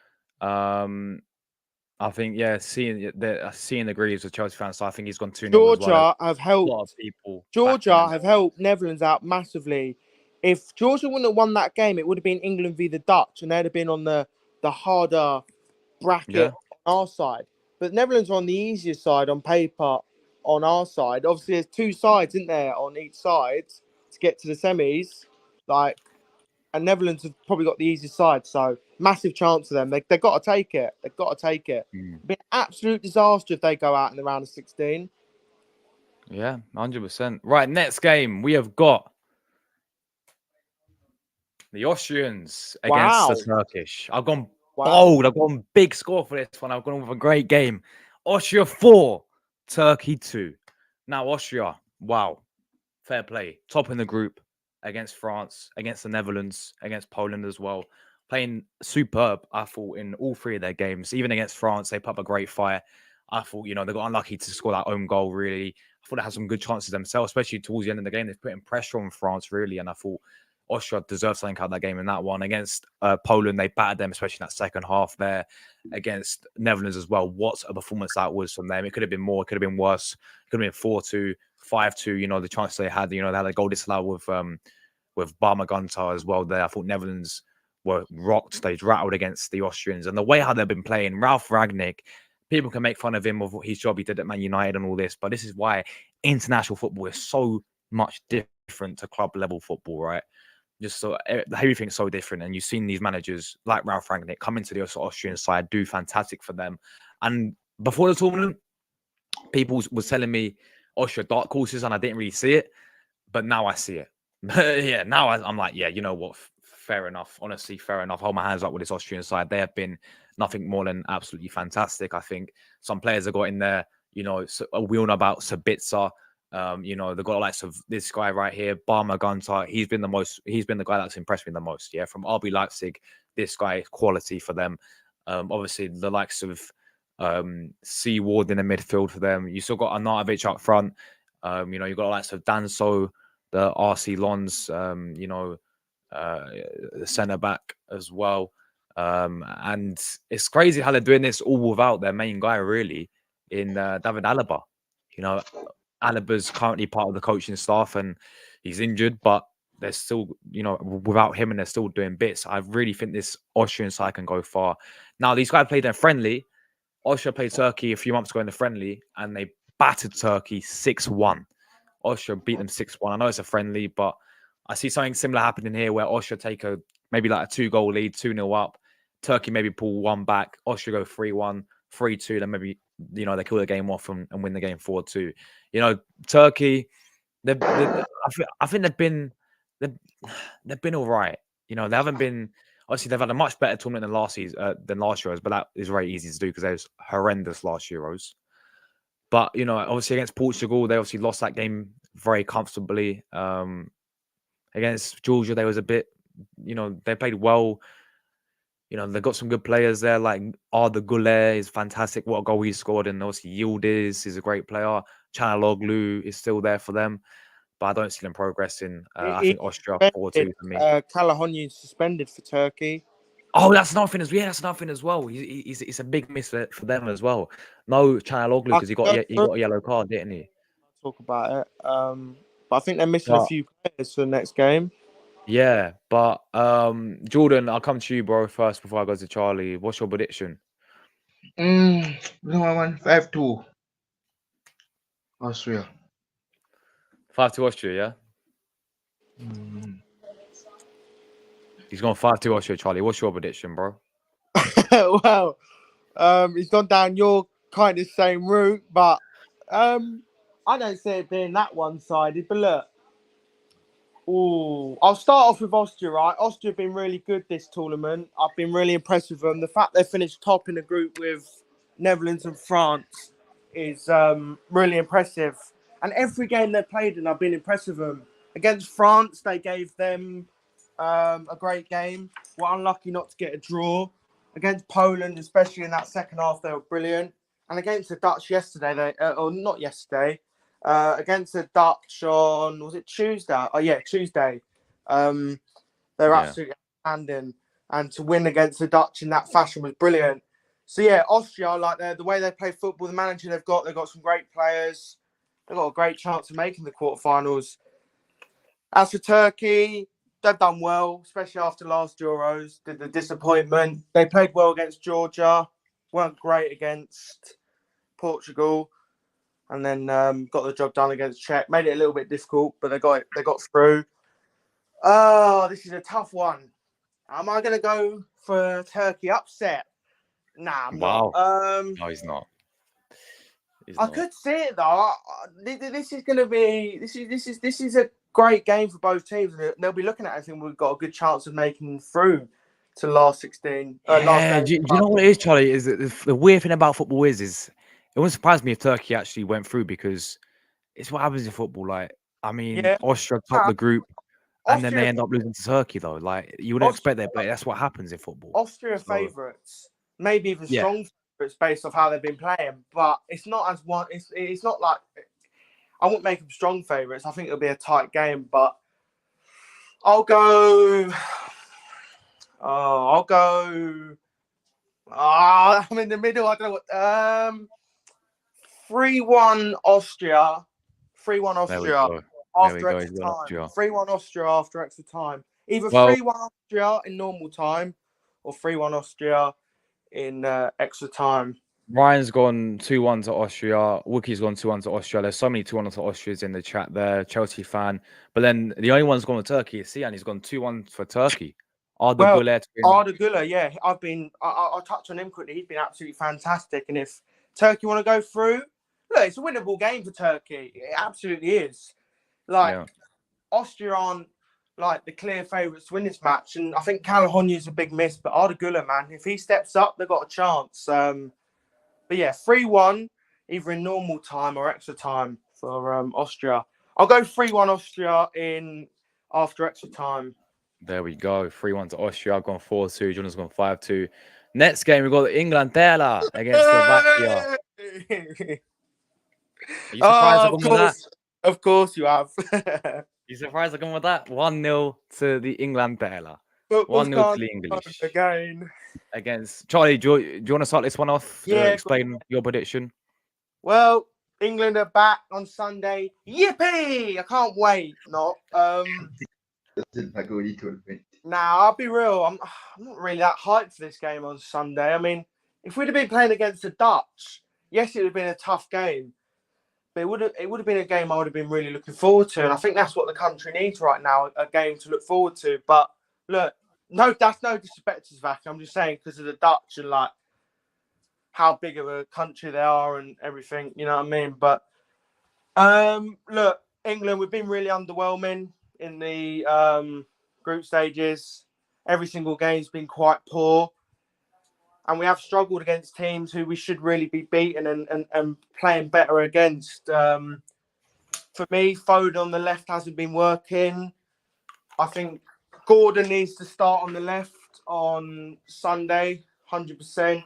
I think, yeah, seeing agrees with Chelsea fans, so I think he's gone 2-0 as well. Georgia have A lot of helped. people. Georgia have helped Netherlands out massively. If Georgia wouldn't have won that game, it would have been England v the Dutch, and they'd have been on the harder bracket Yeah. on our side. But Netherlands are on the easier side on paper on our side. Obviously, there's 2 sides, isn't there, on each side to get to the semis. And Netherlands have probably got the easiest side, so massive chance for them. They've got to take it. They've got to take it. It'd be an absolute disaster if they go out in the round of 16. Yeah, 100%. Right, next game, we have got the Austrians against the Turkish. I've gone bold. I've gone big score for this one. I've gone with a great game. Austria 4, Turkey 2. Now, Austria, wow. Fair play. Top in the group against France, against the Netherlands, against Poland as well. Playing superb, I thought, in all 3 of their games. Even against France, they put up a great fight. I thought, they got unlucky to score that own goal, really. I thought they had some good chances themselves, especially towards the end of the game. They're putting pressure on France, really. And I thought Austria deserved something out of that game in that one. Against Poland, they battered them, especially in that second half there. Against Netherlands as well, what a performance that was from them. It could have been more, it could have been worse. It could have been 4-2, 5-2, the chance they had, they had a goal disallowed with Barma Guntar as well there. I thought Netherlands were rocked. They rattled against the Austrians. And the way how they've been playing, Ralph Ragnick, people can make fun of him of his job he did at Man United and all this, but this is why international football is so much different to club level football, right? Just so everything's so different. And you've seen these managers like Ralph Rangnick come into the Austrian side, do fantastic for them. And before the tournament, people was telling me Austria dark horses, and I didn't really see it, but now I see it. Yeah, now I'm like, yeah, you know what? Fair enough. Honestly, fair enough. Hold my hands up with this Austrian side. They have been nothing more than absolutely fantastic. I think some players have got in there. We all know about Sabitzer. They've got likes of this guy right here, Barma Guntar. He's been the guy that's impressed me the most. Yeah, from RB Leipzig, this guy is quality for them. Obviously the likes of Seaward in the midfield for them. You still got Arnautovic up front. You've got the likes of Danso, the RC Lons, the centre back as well. And it's crazy how they're doing this all without their main guy, really, in David Alaba. Alaba's currently part of the coaching staff and he's injured, but they're still, without him, and they're still doing bits. I really think this Austrian side can go far. Now, these guys played their friendly. Austria played Turkey a few months ago in the friendly, and they battered Turkey 6-1. Austria beat them 6-1. I know it's a friendly, but I see something similar happening here where Austria take maybe like a 2-goal lead, 2-0 up. Turkey maybe pull one back. Austria go 3-1, 3-2. Then maybe, they kill the game off and win the game 4-2. Turkey, I think they've been all right. They haven't been. Obviously, they've had a much better tournament than last Euros, but that is very easy to do because they was horrendous last Euros. But obviously against Portugal, they obviously lost that game very comfortably. Against Georgia, they was a bit. They played well. They've got some good players there, like Arda Güler is fantastic. What a goal he scored. And obviously Yildiz is a great player. Çalhanoğlu is still there for them. But I don't see them progressing. I think Austria 4-2 for me. Çalhanoğlu suspended for Turkey. Oh, that's nothing as well. It's a big miss for them as well. No Çalhanoğlu because he got a yellow card, didn't he? I'll talk about it. But I think they're missing a few players for the next game. Yeah, but Jordan, I'll come to you, bro, first before I go to Charlie. What's your prediction? 5-2 Austria. 5-2 Austria, yeah? He's gone 5-2 Austria, Charlie. What's your prediction, bro? Well, he's gone down your kind of same route, but I don't see it being that one-sided. But look, I'll start off with Austria, right? Austria have been really good this tournament. I've been really impressed with them. The fact they finished top in the group with Netherlands and France is really impressive. And every game they've played in, I've been impressed with them. Against France, they gave them a great game. Were unlucky not to get a draw. Against Poland, especially in that second half, they were brilliant. And against the Dutch yesterday, against the Dutch on, was it Tuesday? Oh, yeah, Tuesday. They're absolutely outstanding. And to win against the Dutch in that fashion was brilliant. So, yeah, Austria, like the way they play football, the manager they've got some great players. They've got a great chance of making the quarterfinals. As for Turkey, they've done well, especially after last Euros. The disappointment. They played well against Georgia. Weren't great against Portugal. And then got the job done against Czech. Made it a little bit difficult, but they got through. Oh, this is a tough one. Am I going to go for Turkey upset? Nah, I'm not. No, he's not. I could see it though. This is going to be. This is a great game for both teams. They'll be looking at it. I think we've got a good chance of making through to last 16. Yeah, do you know what it is, Charlie? Is that the weird thing about football is it wouldn't surprise me if Turkey actually went through because it's what happens in football. Like, I mean, Austria top the group, and then they end up losing to Turkey though. Like, you wouldn't expect that, but that's what happens in football. Austria favourites, maybe even strong favourites based off how they've been playing, but it's not as one. It's not like I wouldn't make them strong favourites. I think it'll be a tight game, but I'll go. Oh, I'll go. I'm in the middle. I don't know what. 3-1 Austria. 3-1 There we Austria go. after He's extra got time. Austria. 3-1 Austria after extra time. Either Well, 3-1 Austria in normal time or 3-1 Austria in extra time. Ryan's gone 2-1 to Austria. Wookie's gone 2-1 to Austria. There's so many 2-1 to Austrias in the chat there. Chelsea fan. But then the only one's gone to Turkey is Sian. He's gone 2-1 for Turkey. Arda Well, Güler to win. Arda Güler, yeah, I'll touch on him quickly. He's been absolutely fantastic. And if Turkey want to go through, look, it's a winnable game for Turkey. It absolutely is. Like, Yeah. Austria aren't like the clear favourites to win this match. And I think is a big miss, but Arda Güler, man, if he steps up, they've got a chance. But yeah, 3-1, either in normal time or extra time for Austria. I'll go 3-1 Austria in after extra time. There we go. 3-1 to Austria. I've gone 4-2. Jonah's gone 5-2. Next game, we've got England against Slovakia. Are you surprised I've gone with that? Of course you have. You surprised I've gone with that? 1-0 to the England 1-0 Football's to gone the English. again. Against Charlie, do you want to start this one off to Yeah, explain your prediction? Well, England are back on Sunday. Yippee! I can't wait. Not. Now, I'll be real. I'm not really that hyped for this game on Sunday. I mean, if we'd have been playing against the Dutch, yes, it would have been a tough game. But it would have been a game I would have been really looking forward to. And I think that's what the country needs right now, a game to look forward to. But look, that's no disrespect to Slovakia. I'm just saying because of the Dutch and like how big of a country they are and everything, you know what I mean? But look, England, we've been really underwhelming in the group stages. Every single game's been quite poor. And we have struggled against teams who we should really be beating and playing better against. For me, Foden on the left hasn't been working. I think Gordon needs to start on the left on Sunday, 100%.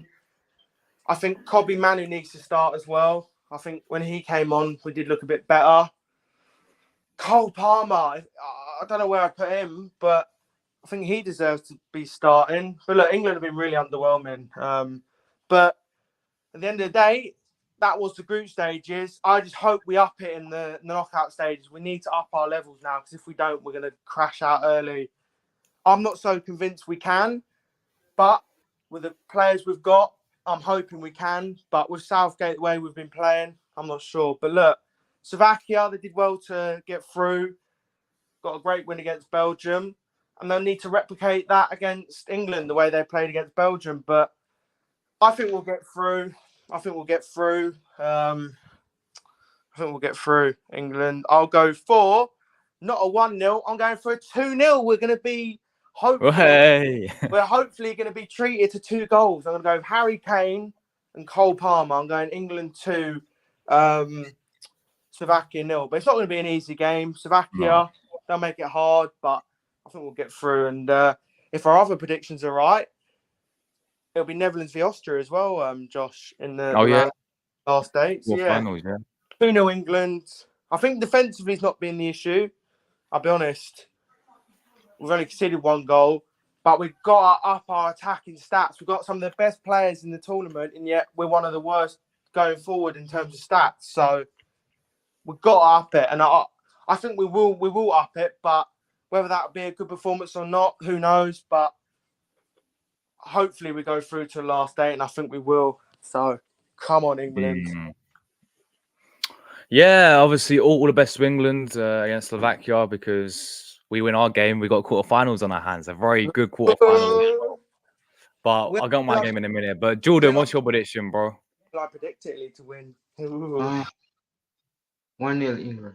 I think Kobe Manu needs to start as well. I think when he came on, we did look a bit better. Cole Palmer, I don't know where I put him, but I think he deserves to be starting. But look, England have been really underwhelming. But at the end of the day, that was the group stages. I just hope we up it in the knockout stages. We need to up our levels now because if we don't, we're going to crash out early. I'm not so convinced we can, but with the players we've got, I'm hoping we can. But with Southgate, the way we've been playing, I'm not sure. But look, Slovakia, they did well to get through. Got a great win against Belgium. And they'll need to replicate that against England, the way they played against Belgium. But I think we'll get through. I think we'll get through England. I'll go for not a 1-0. I'm going for a 2-0. We're going to be we're hopefully going to be treated to 2 goals. I'm going to go Harry Kane and Cole Palmer. I'm going England 2, Slovakia 0. But it's not going to be an easy game. Slovakia, they'll make it hard, but I think we'll get through. And if our other predictions are right, it'll be Netherlands v Austria as well, Josh, in the last dates. Well, yeah. finals, yeah. 2-0 England. I think defensively has not been the issue. I'll be honest. We've only conceded 1 goal, but we've got to up our attacking stats. We've got some of the best players in the tournament, and yet we're one of the worst going forward in terms of stats. So we've got to up it, and I think we will up it. But whether that will be a good performance or not, who knows? But hopefully we go through to the last day, and I think we will. So come on, England. Yeah, obviously all the best to England against Slovakia because we win our game. We got quarterfinals on our hands, a very good quarterfinal. But I'll go on my game in a minute. But Jordan, what's your prediction, bro? I predict Italy to win. 1-0 England.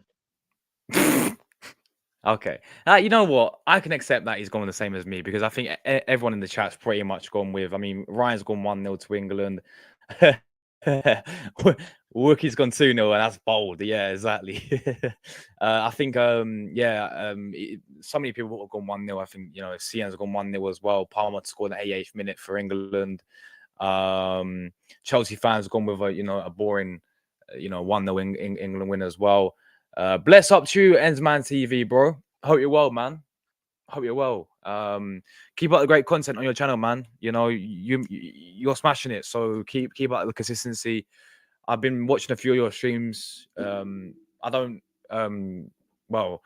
Okay. You know what? I can accept that he's gone the same as me because I think everyone in the chat's pretty much gone with. I mean, Ryan's gone 1-0 to England. Wookie's gone 2-0, and that's bold. Yeah, exactly. I think, so many people have gone 1-0. I think, Cian's gone 1-0 as well. Palmer scored in the 88th minute for England. Chelsea fans have gone with a boring, 1-0 England win as well. Bless up to you, Ensman TV, bro. Hope you're well, man. Hope you're well. Keep up the great content on your channel, man. You know, you're smashing it. So keep up the consistency. I've been watching a few of your streams. I don't well,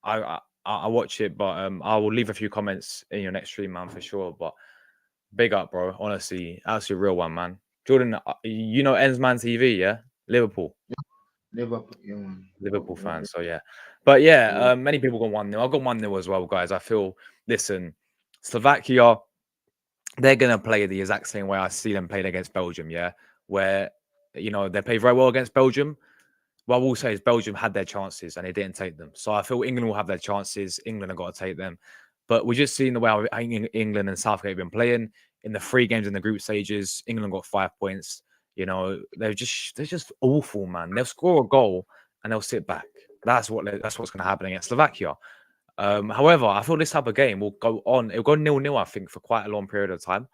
I watch it, but I will leave a few comments in your next stream, man, for sure. But big up, bro. Honestly, that's a real one, man. Jordan, you know Ensman TV, yeah? Liverpool. Liverpool, yeah, man. Liverpool fans. So yeah. But yeah, many people got 1-0. I've got 1-0 as well, guys. I feel listen, Slovakia, they're gonna play the exact same way I see them playing against Belgium, yeah. Where you know they play very well against Belgium. What I will say is Belgium had their chances and they didn't take them. So I feel England will have their chances. England have got to take them. But we're just seeing the way how England and Southgate have been playing in the 3 games in the group stages. England got 5 points. You know, they're just awful, man. They'll score a goal and they'll sit back. That's what's going to happen against Slovakia. However, I feel this type of game will go on. It'll go 0-0, I think, for quite a long period of time,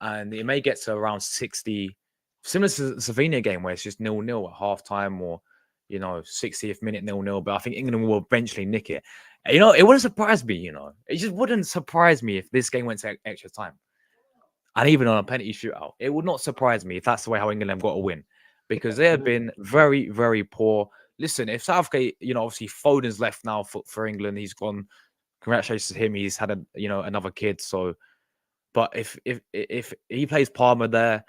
and it may get to around 60, similar to the Slovenia game where it's just 0-0 at half time, or you know 60th minute 0-0. But I think England will eventually nick it. You know, it wouldn't surprise me. You know, it just wouldn't surprise me if this game went to extra time, and even on a penalty shootout. It would not surprise me if that's the way how England have got to win, because they have been very, very poor. Listen, if Southgate, you know, obviously Foden's left now for England. He's gone. Congratulations to him. He's had another kid. So, but if he plays Palmer there,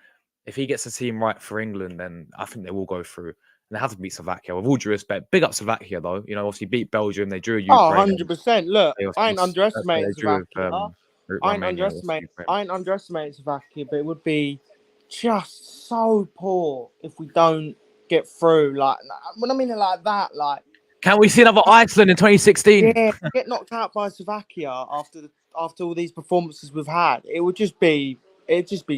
if he gets the team right for England, then I think they will go through. And they have to beat Slovakia. With all due respect, big up Slovakia though. You know, obviously beat Belgium. They drew Oh, Ukraine. 100%. Look, They I ain't obviously underestimating they drew with Slovakia. Romania. Obviously, Ukraine. I ain't underestimating Slovakia, but it would be just so poor if we don't get through. Like, when I mean it like that, like, Can we see another Iceland in 2016? yeah, get knocked out by Slovakia after all these performances we've had, it'd just be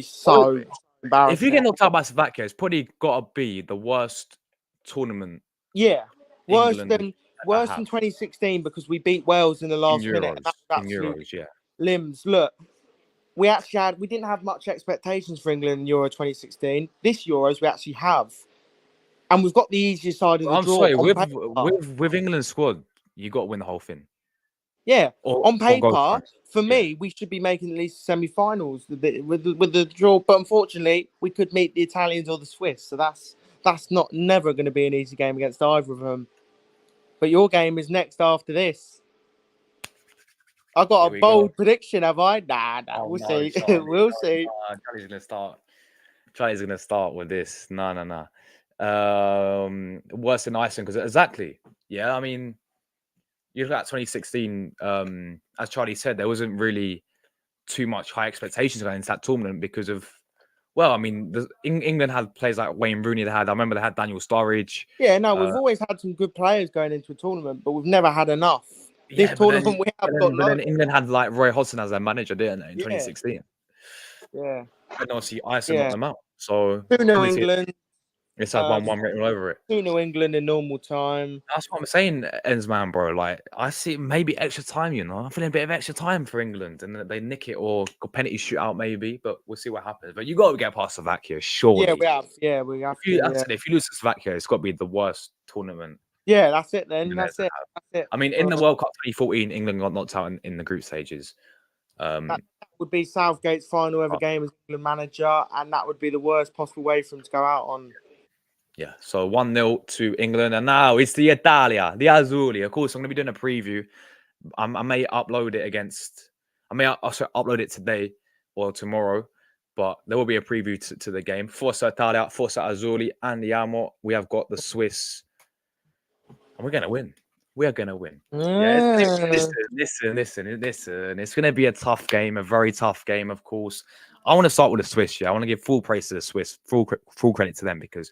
so embarrassing. If you get knocked out by Slovakia, it's probably got to be the worst tournament. Yeah, worse England than 2016 because we beat Wales in the last minute. And that was in absolute Euros, yeah. limbs. Look, we didn't have much expectations for England in Euro 2016. This Euros we actually have, and we've got the easiest side of the I'm draw. sorry, on with paper. with England's squad, you got to win the whole thing. Yeah, Or, on or go paper, for me, we should be making at least semi-finals with the draw. But unfortunately, we could meet the Italians or the Swiss, so that's never going to be an easy game against either of them. But your game is next after this. I got a bold prediction, have I? Nah, we'll see. We'll see. Charlie's gonna start. Charlie's gonna start with this. No. Worse than Iceland because exactly. Yeah, I mean, you look at 2016. As Charlie said, there wasn't really too much high expectations going into that tournament because of. Well, I mean, England had players like Wayne Rooney. I remember they had Daniel Sturridge. Yeah, no, we've always had some good players going into a tournament, but we've never had enough. This tournament we have got. But then England had like Roy Hodgson as their manager, didn't they, in 2016? Yeah. And obviously Iceland knocked them out. So 2-0 England. It's had 1-1 written all over it. 2-0 England in normal time. That's what I'm saying, Ensman, bro. Like, I see maybe extra time, you know. I'm feeling a bit of extra time for England, and they nick it or go penalty shootout maybe, but we'll see what happens. But you got to get past Slovakia, surely. Yeah, we have. Yeah, we have. If you lose to Slovakia, it's got to be the worst tournament. Yeah, that's it then. That's it. I mean, in the World Cup 2014, England got knocked out in the group stages. That would be Southgate's final ever game as England manager, and that would be the worst possible way for him to go out on. Yeah, so 1-0 to England, and now it's the Italia, the Azzurri. Of course, I'm going to be doing a preview. I may upload it I may also upload it today or tomorrow, but there will be a preview to the game. Forza Italia, Forza Azzurri, andiamo. We have got the Swiss, and we're going to win. We are going to win. Yeah, listen. It's going to be a tough game, a very tough game, of course. I want to start with the Swiss. Yeah, I want to give full praise to the Swiss, full credit to them because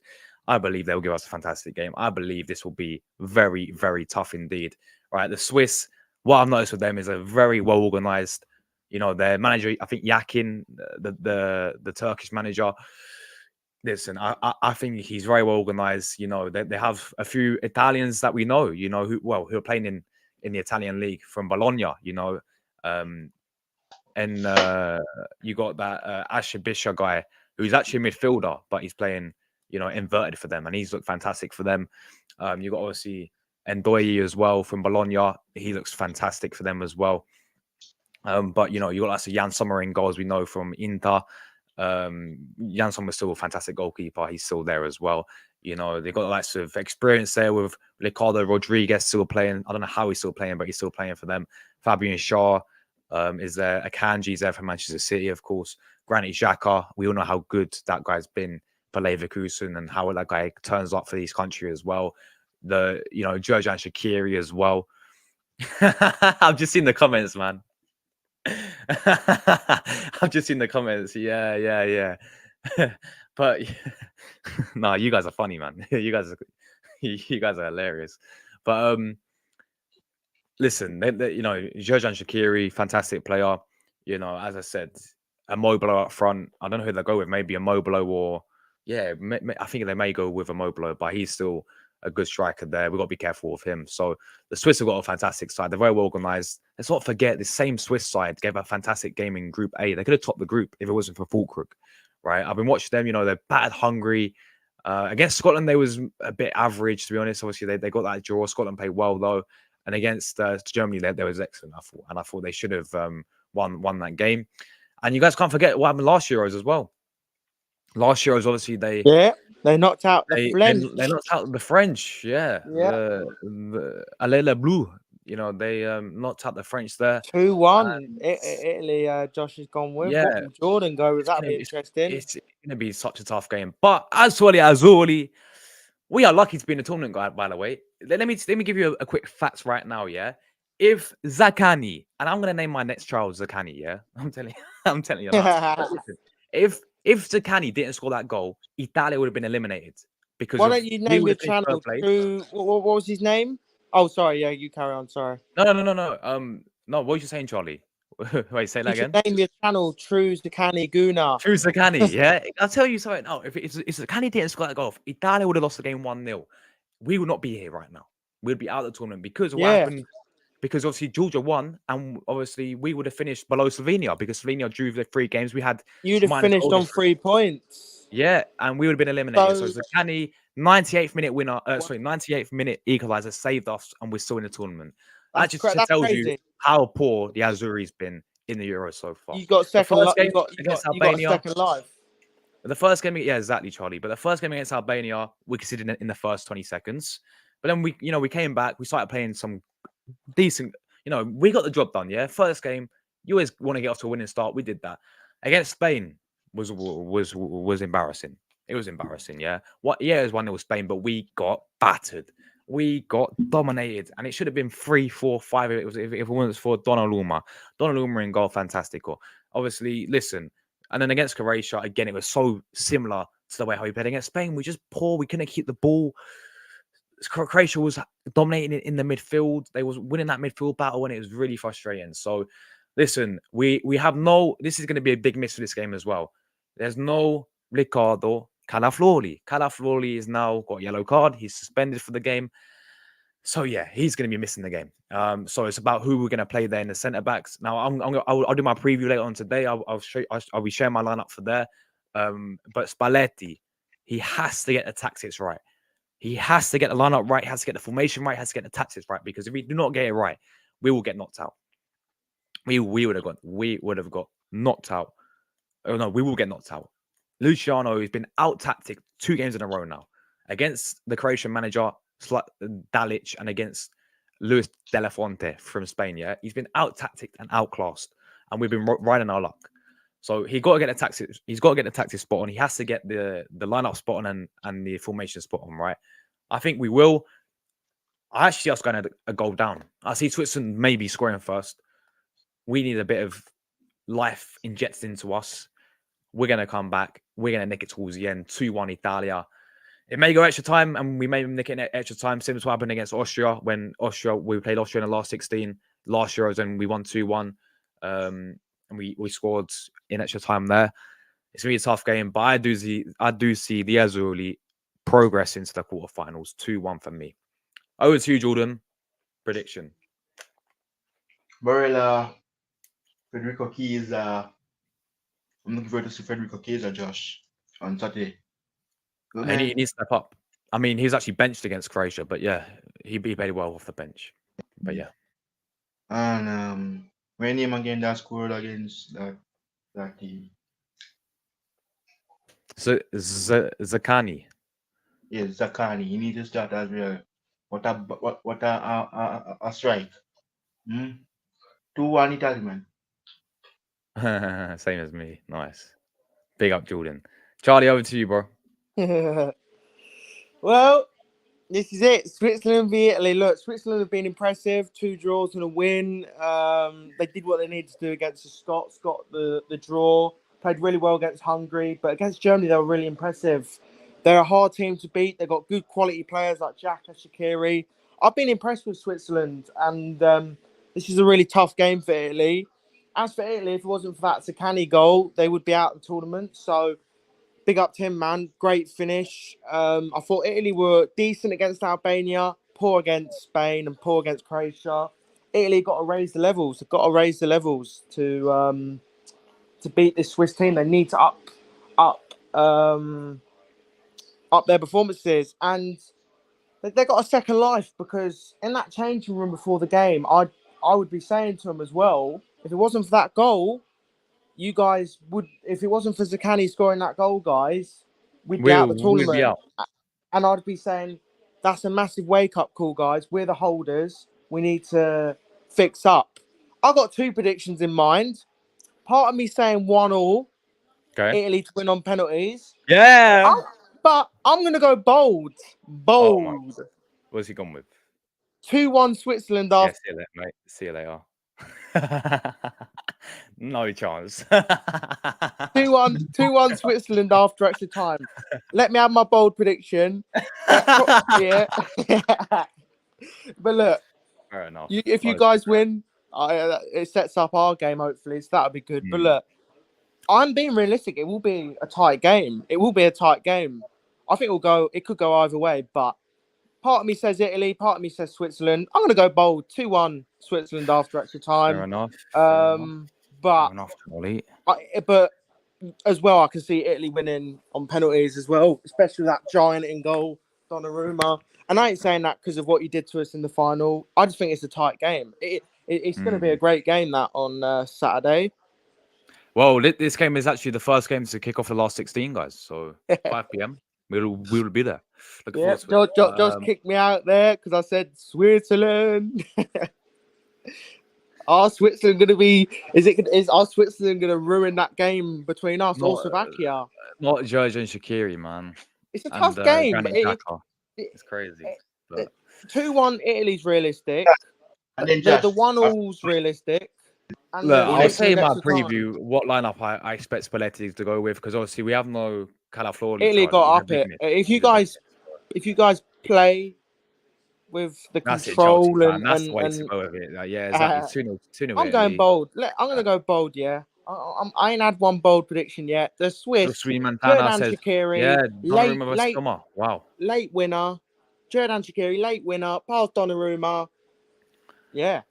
I believe they'll give us a fantastic game. I believe this will be very, very tough indeed. Right, the Swiss. What I've noticed with them is a very well organized. You know, their manager, I think Yakin, the Turkish manager. Listen, I think he's very well organized. You know, they have a few Italians that we know. You know, who are playing in the Italian league from Bologna. You know, and you got that Ashabisha guy who's actually a midfielder, but he's playing, you know, inverted for them, and he's looked fantastic for them. You got obviously Ndoye as well from Bologna. He looks fantastic for them as well. But you got lots of Jan Sommer in goals. We know from Inter. Jan Sommer's still a fantastic goalkeeper. He's still there as well. They've got lots of experience there with Ricardo Rodriguez still playing. I don't know how he's still playing, but he's still playing for them. Fabian Shaw is there. Akanji's there for Manchester City, of course. Granit Xhaka. We all know how good that guy's been for Leverkusen and how that guy turns up for this country as well. Jojan Shaqiri as well. I've just seen the comments, man. I've just seen the comments. Yeah. But nah, you guys are funny, man. you guys are hilarious. But listen, Jojan Shaqiri, fantastic player. As I said, a Mobilo up front. I don't know who they'll go with. Maybe a Mobilo or I think they may go with a Mobilo, but he's still a good striker there. We've got to be careful with him. So the Swiss have got a fantastic side. They're very well organized. Let's not forget the same Swiss side gave a fantastic game in Group A. They could have topped the group if it wasn't for Fulkirk, right? I've been watching them. They're battered Hungary. Against Scotland, they was a bit average, to be honest. Obviously, they got that draw. Scotland played well, though. And against Germany, they was excellent, I thought. And I thought they should have won that game. And you guys can't forget what happened last Euros as well. Last Euros, obviously, they knocked out the French. They knocked out the French, the Alele Blue. They knocked out the French there. 2-1. Italy, Josh has gone with. Yeah. What will Jordan go with? That'd be interesting. It's going to be such a tough game. But as for the Azzurri, we are lucky to be in the tournament, guy, by the way. Let me give you a quick facts right now, yeah? If Zaccagni, and I'm going to name my next child Zaccagni, yeah? I'm telling you that. If Zaccagni didn't score that goal, Italy would have been eliminated. Because why don't you name your channel True? What was his name? Oh, sorry. Yeah, you carry on. Sorry. No. No, what were you saying, Charlie? Wait, say that again. Name your channel True Zaccagni Guna. True Zaccagni, yeah. I'll tell you something. No, if Zaccagni didn't score that goal, Italy would have lost the game 1-0. We would not be here right now. We'd be out of the tournament because of what happened. Because obviously Georgia won, and obviously we would have finished below Slovenia because Slovenia drew the 3 games. You'd have finished on 3 points. Yeah, and we would have been eliminated. So Zaccagni, 98th minute winner, 98th minute equalizer saved us, and we're still in the tournament. That just tells you how poor the Azzurri's been in the Euro so far. You got second against Albania. You got second live. The first game, yeah, exactly, Charlie. But the first game against Albania, we conceded in the first 20 seconds. But then we came back. We started playing some decent. We got the job done. Yeah, first game, you always want to get off to a winning start. We did that against Spain. Was embarrassing. It was embarrassing. Yeah, it was 1-0 Spain, but we got battered. We got dominated, and it should have been 3, 4, 5 if it wasn't for Donnarumma. Donnarumma in goal, fantastical. Obviously, listen, and then against Croatia, again, it was so similar to the way how we played against Spain. We just poor. We couldn't keep the ball. Croatia was dominating in the midfield. They was winning that midfield battle, and it was really frustrating. So, listen, we have no. This is going to be a big miss for this game as well. There's no Riccardo Calaflori. Calaflori is now got a yellow card. He's suspended for the game. So yeah, he's going to be missing the game. So it's about who we're going to play there in the centre backs. Now I'll do my preview later on today. I'll be sharing my lineup for there. But Spalletti, he has to get the tactics right. He has to get the lineup right. He has to get the formation right. He has to get the tactics right. Because if we do not get it right, we will get knocked out. We would have got knocked out. Oh no, we will get knocked out. Luciano has been out tactic 2 games in a row now against the Croatian manager Dalic and against Luis De La Fuente from Spain. Yeah, he's been out tacticked and outclassed, and we've been riding our luck. So he got to get the tactics. He's got to get the tactics spot on. He has to get the lineup spot on and the formation spot on. Right. I think we will. I actually see us going a goal down. I see Switzerland maybe scoring first. We need a bit of life injected into us. We're going to come back. We're going to nick it towards the end. 2-1 Italia. It may go extra time, and we may nick it in extra time. Similar to what happened against Austria when we played Austria in the last 16 last Euros, and we won 2-1. And we scored in extra time there. It's going to be a tough game, but I do see the Azzurri progress into the quarterfinals. 2-1 for me. Over to you, Jordan. Prediction. Barella, Federico Chiesa. I'm looking forward to see Federico Chiesa, Josh, on Saturday. And he needs to step up. I mean, he was actually benched against Croatia, but yeah, he played well off the bench. But yeah. And When him again that scored against that team. Zakani. Yes, Zakani. He needs to start as well. What a strike. Hmm? 2-1 Italy, man. Same as me. Nice. Big up, Jordan. Charlie, over to you, bro. Well, this is it. Switzerland v Italy. Look, Switzerland have been impressive. 2 draws and a win. They did what they needed to do against the Scots. Got the draw. Played really well against Hungary, but against Germany they were really impressive. They're a hard team to beat. They've got good quality players like Xhaka, Shaqiri. I've been impressed with Switzerland, and this is a really tough game for Italy. As for Italy, if it wasn't for that Sakani goal, they would be out of the tournament. So big up to him, man. Great finish. I thought Italy were decent against Albania, poor against Spain, and poor against Croatia. Italy got to raise the levels. They've got to raise the levels to beat this Swiss team. They need to up their performances, and they got a second life, because in that changing room before the game, I would be saying to them as well, if it wasn't for that goal, you guys would, if it wasn't for Zakani scoring that goal, guys, we'd be out of the We'll be tournament. out. And I'd be saying, that's a massive wake-up call, guys. We're the holders. We need to fix up. I've got 2 predictions in mind. Part of me saying 1-1, Okay. Italy to win on penalties. Yeah. But I'm going to go bold. Oh, my. Bold. What's he gone with? 2-1 Switzerland Yeah, after. see you later, mate. See you later. No chance. 2-1 Switzerland after extra time. Let me have my bold prediction. Yeah. But look, Fair enough. if you guys win, it sets up our game, hopefully. So that'll be good. But look, I'm being realistic. It will be a tight game. It will be a tight game. I think it could go either way. But part of me says Italy, part of me says Switzerland. I'm going to go bold. 2-1 Switzerland after extra time. Fair enough. But Fair enough, Charlie. but as well, I can see Italy winning on penalties as well, especially that giant in goal, Donnarumma. And I ain't saying that because of what he did to us in the final. I just think it's a tight game. It's going to be a great game, that on Saturday. Well, this game is actually the first game to kick off the last 16, guys. So 5 p.m. We'll be there. Looking forward to it. Just kicked me out there because I said Switzerland. Are Switzerland going to be? Are Switzerland going to ruin that game between us or Slovakia? Not George and Shaqiri, man. It's a tough game. It's crazy. 2-1 Italy's realistic. And then The 1-all's realistic. And look, I'll say in my extra time. preview what lineup I expect Spalletti to go with, because obviously we have no Calaflori. Italy got up it. If you guys play with the control and that's the way to go with it. Yeah, exactly. 2-0. I'm going bold. I'm going to go bold. Yeah, I ain't had one bold prediction yet. The Swiss. Montana says, Shaqiri, yeah, late wow, late winner. Jordan Shaqiri, late winner. Past Donnarumma. Yeah,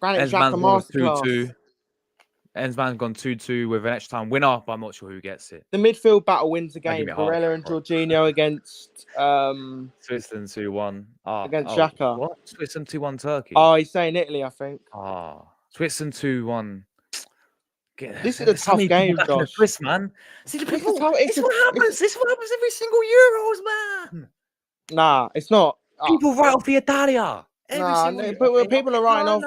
Granit Xhaka masterclass. Enzman's gone 2-2 with an extra time winner, but I'm not sure who gets it. The midfield battle wins the game. Barella and Jorginho against Switzerland 2-1. Against Xhaka. What? Switzerland 2-1 Turkey. Oh, he's saying Italy, I think. Switzerland 2-1. This is a tough game, Josh. Swiss, man. See, this is what happens. This is what happens every single Euros, man. Nah, it's not. People write off the Italia. But people are writing off.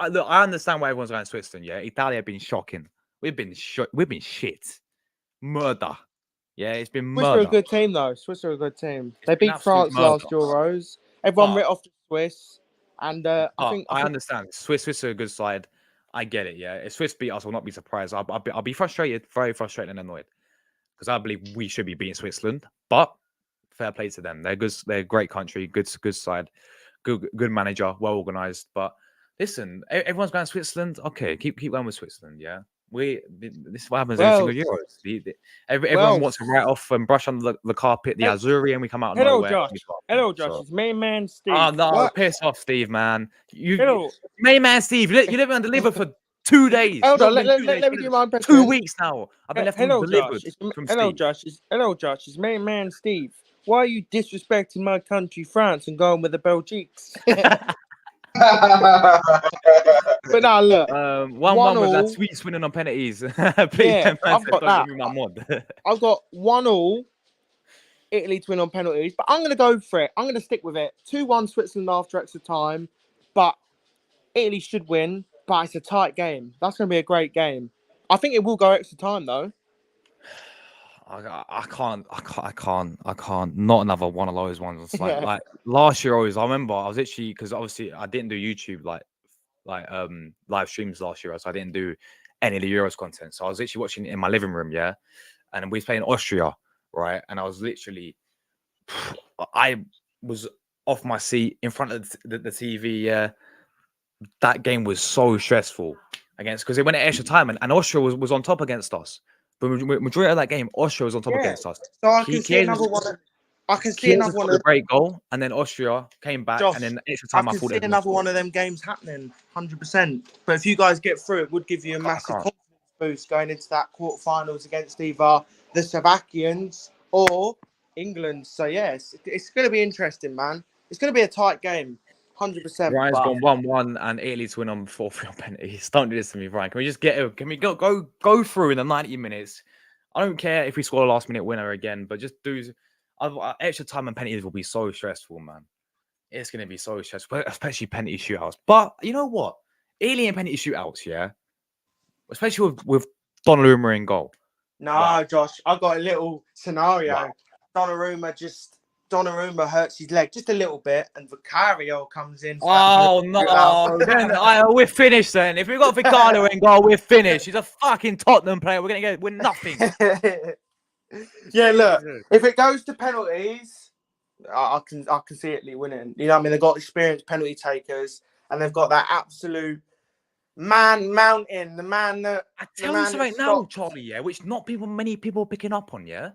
Look, I understand why everyone's going to Switzerland. Yeah, Italia have been shocking. We've been shit. Murder. Yeah, it's been murder. Swiss are a good team, though. Swiss are a good team. They beat France last Euros. Everyone writ off the Swiss, and I understand. Swiss are a good side. I get it. Yeah, if Swiss beat us, I'll not be surprised. I'll be frustrated, very frustrated and annoyed, because I believe we should be beating Switzerland. But fair play to them. They're good. They're a great country. Good side. Good manager. Well organized. But listen, everyone's going to Switzerland. Okay, keep going with Switzerland. Yeah, this is what happens every single Euros. Everyone wants to write off and brush under the carpet the Azuri, and we come out. Hello, Josh. It's main man Steve. Oh no, piss off, Steve, man. Main man Steve. You live on deliver for 2 days. Hold on, let me do my impression. 2 weeks now. I've been left undelivered from Steve. Hello, Josh. It's main man Steve. Why are you disrespecting my country, France, and going with the Belgiques? But now look, 1-1 with that 1-1. sweet swinging on penalties. Please, Yeah, man, I've said, got don't that. give me my mod. I've got 1-1. Italy to win on penalties, but I'm going to go for it. I'm going to stick with it. 2-1 Switzerland after extra time, but Italy should win. But it's a tight game. That's going to be a great game. I think it will go extra time though. I can't. Not another one of those ones. It's Yeah. like last year, I remember I was actually because obviously I didn't do YouTube like live streams last year, so I didn't do any of the Euros content. So I was literally watching it in my living room, yeah, and we was playing Austria, right, and I was literally, I was off my seat in front of the TV, yeah. That game was so stressful against because it went at extra time and Austria was on top against us. But majority of that game, Austria was on top Yeah. against us. So I can see another one. I can see another one of of a great goal, and then Austria came back, Josh, and then extra I time. I can thought see it was another one of them games happening, 100%. But if you guys get through, it would give you a massive can't. confidence boost going into that quarterfinals against either the Slovakians or England. So yeah, it's going to be interesting, man. It's going to be a tight game, 100%. Ryan's But gone 1-1 and Italy to win on 4-3 on penalties. Don't do this to me, Ryan. Can we just can we go through in the 90 minutes? I don't care if we score a last minute winner again, but just do extra time and penalties will be so stressful, man. It's going to be so stressful, especially penalty shootouts. But you know what? Italy and penalty shootouts, yeah, especially with Donnarumma in goal. no, Wow. Josh, I've got a little scenario. Wow. Donnarumma hurts his leg just a little bit, and Vicario comes in. Oh no! Then we're finished. Then if we got Vicario in goal, we're finished. He's a fucking Tottenham player. We're gonna win nothing. Yeah, look, if it goes to penalties, I can see Italy winning. You know what I mean? They've got experienced penalty takers, and they've got that absolute mountain, the man that. I tell you something now, Charlie. Yeah, which many people are picking up on. Yeah,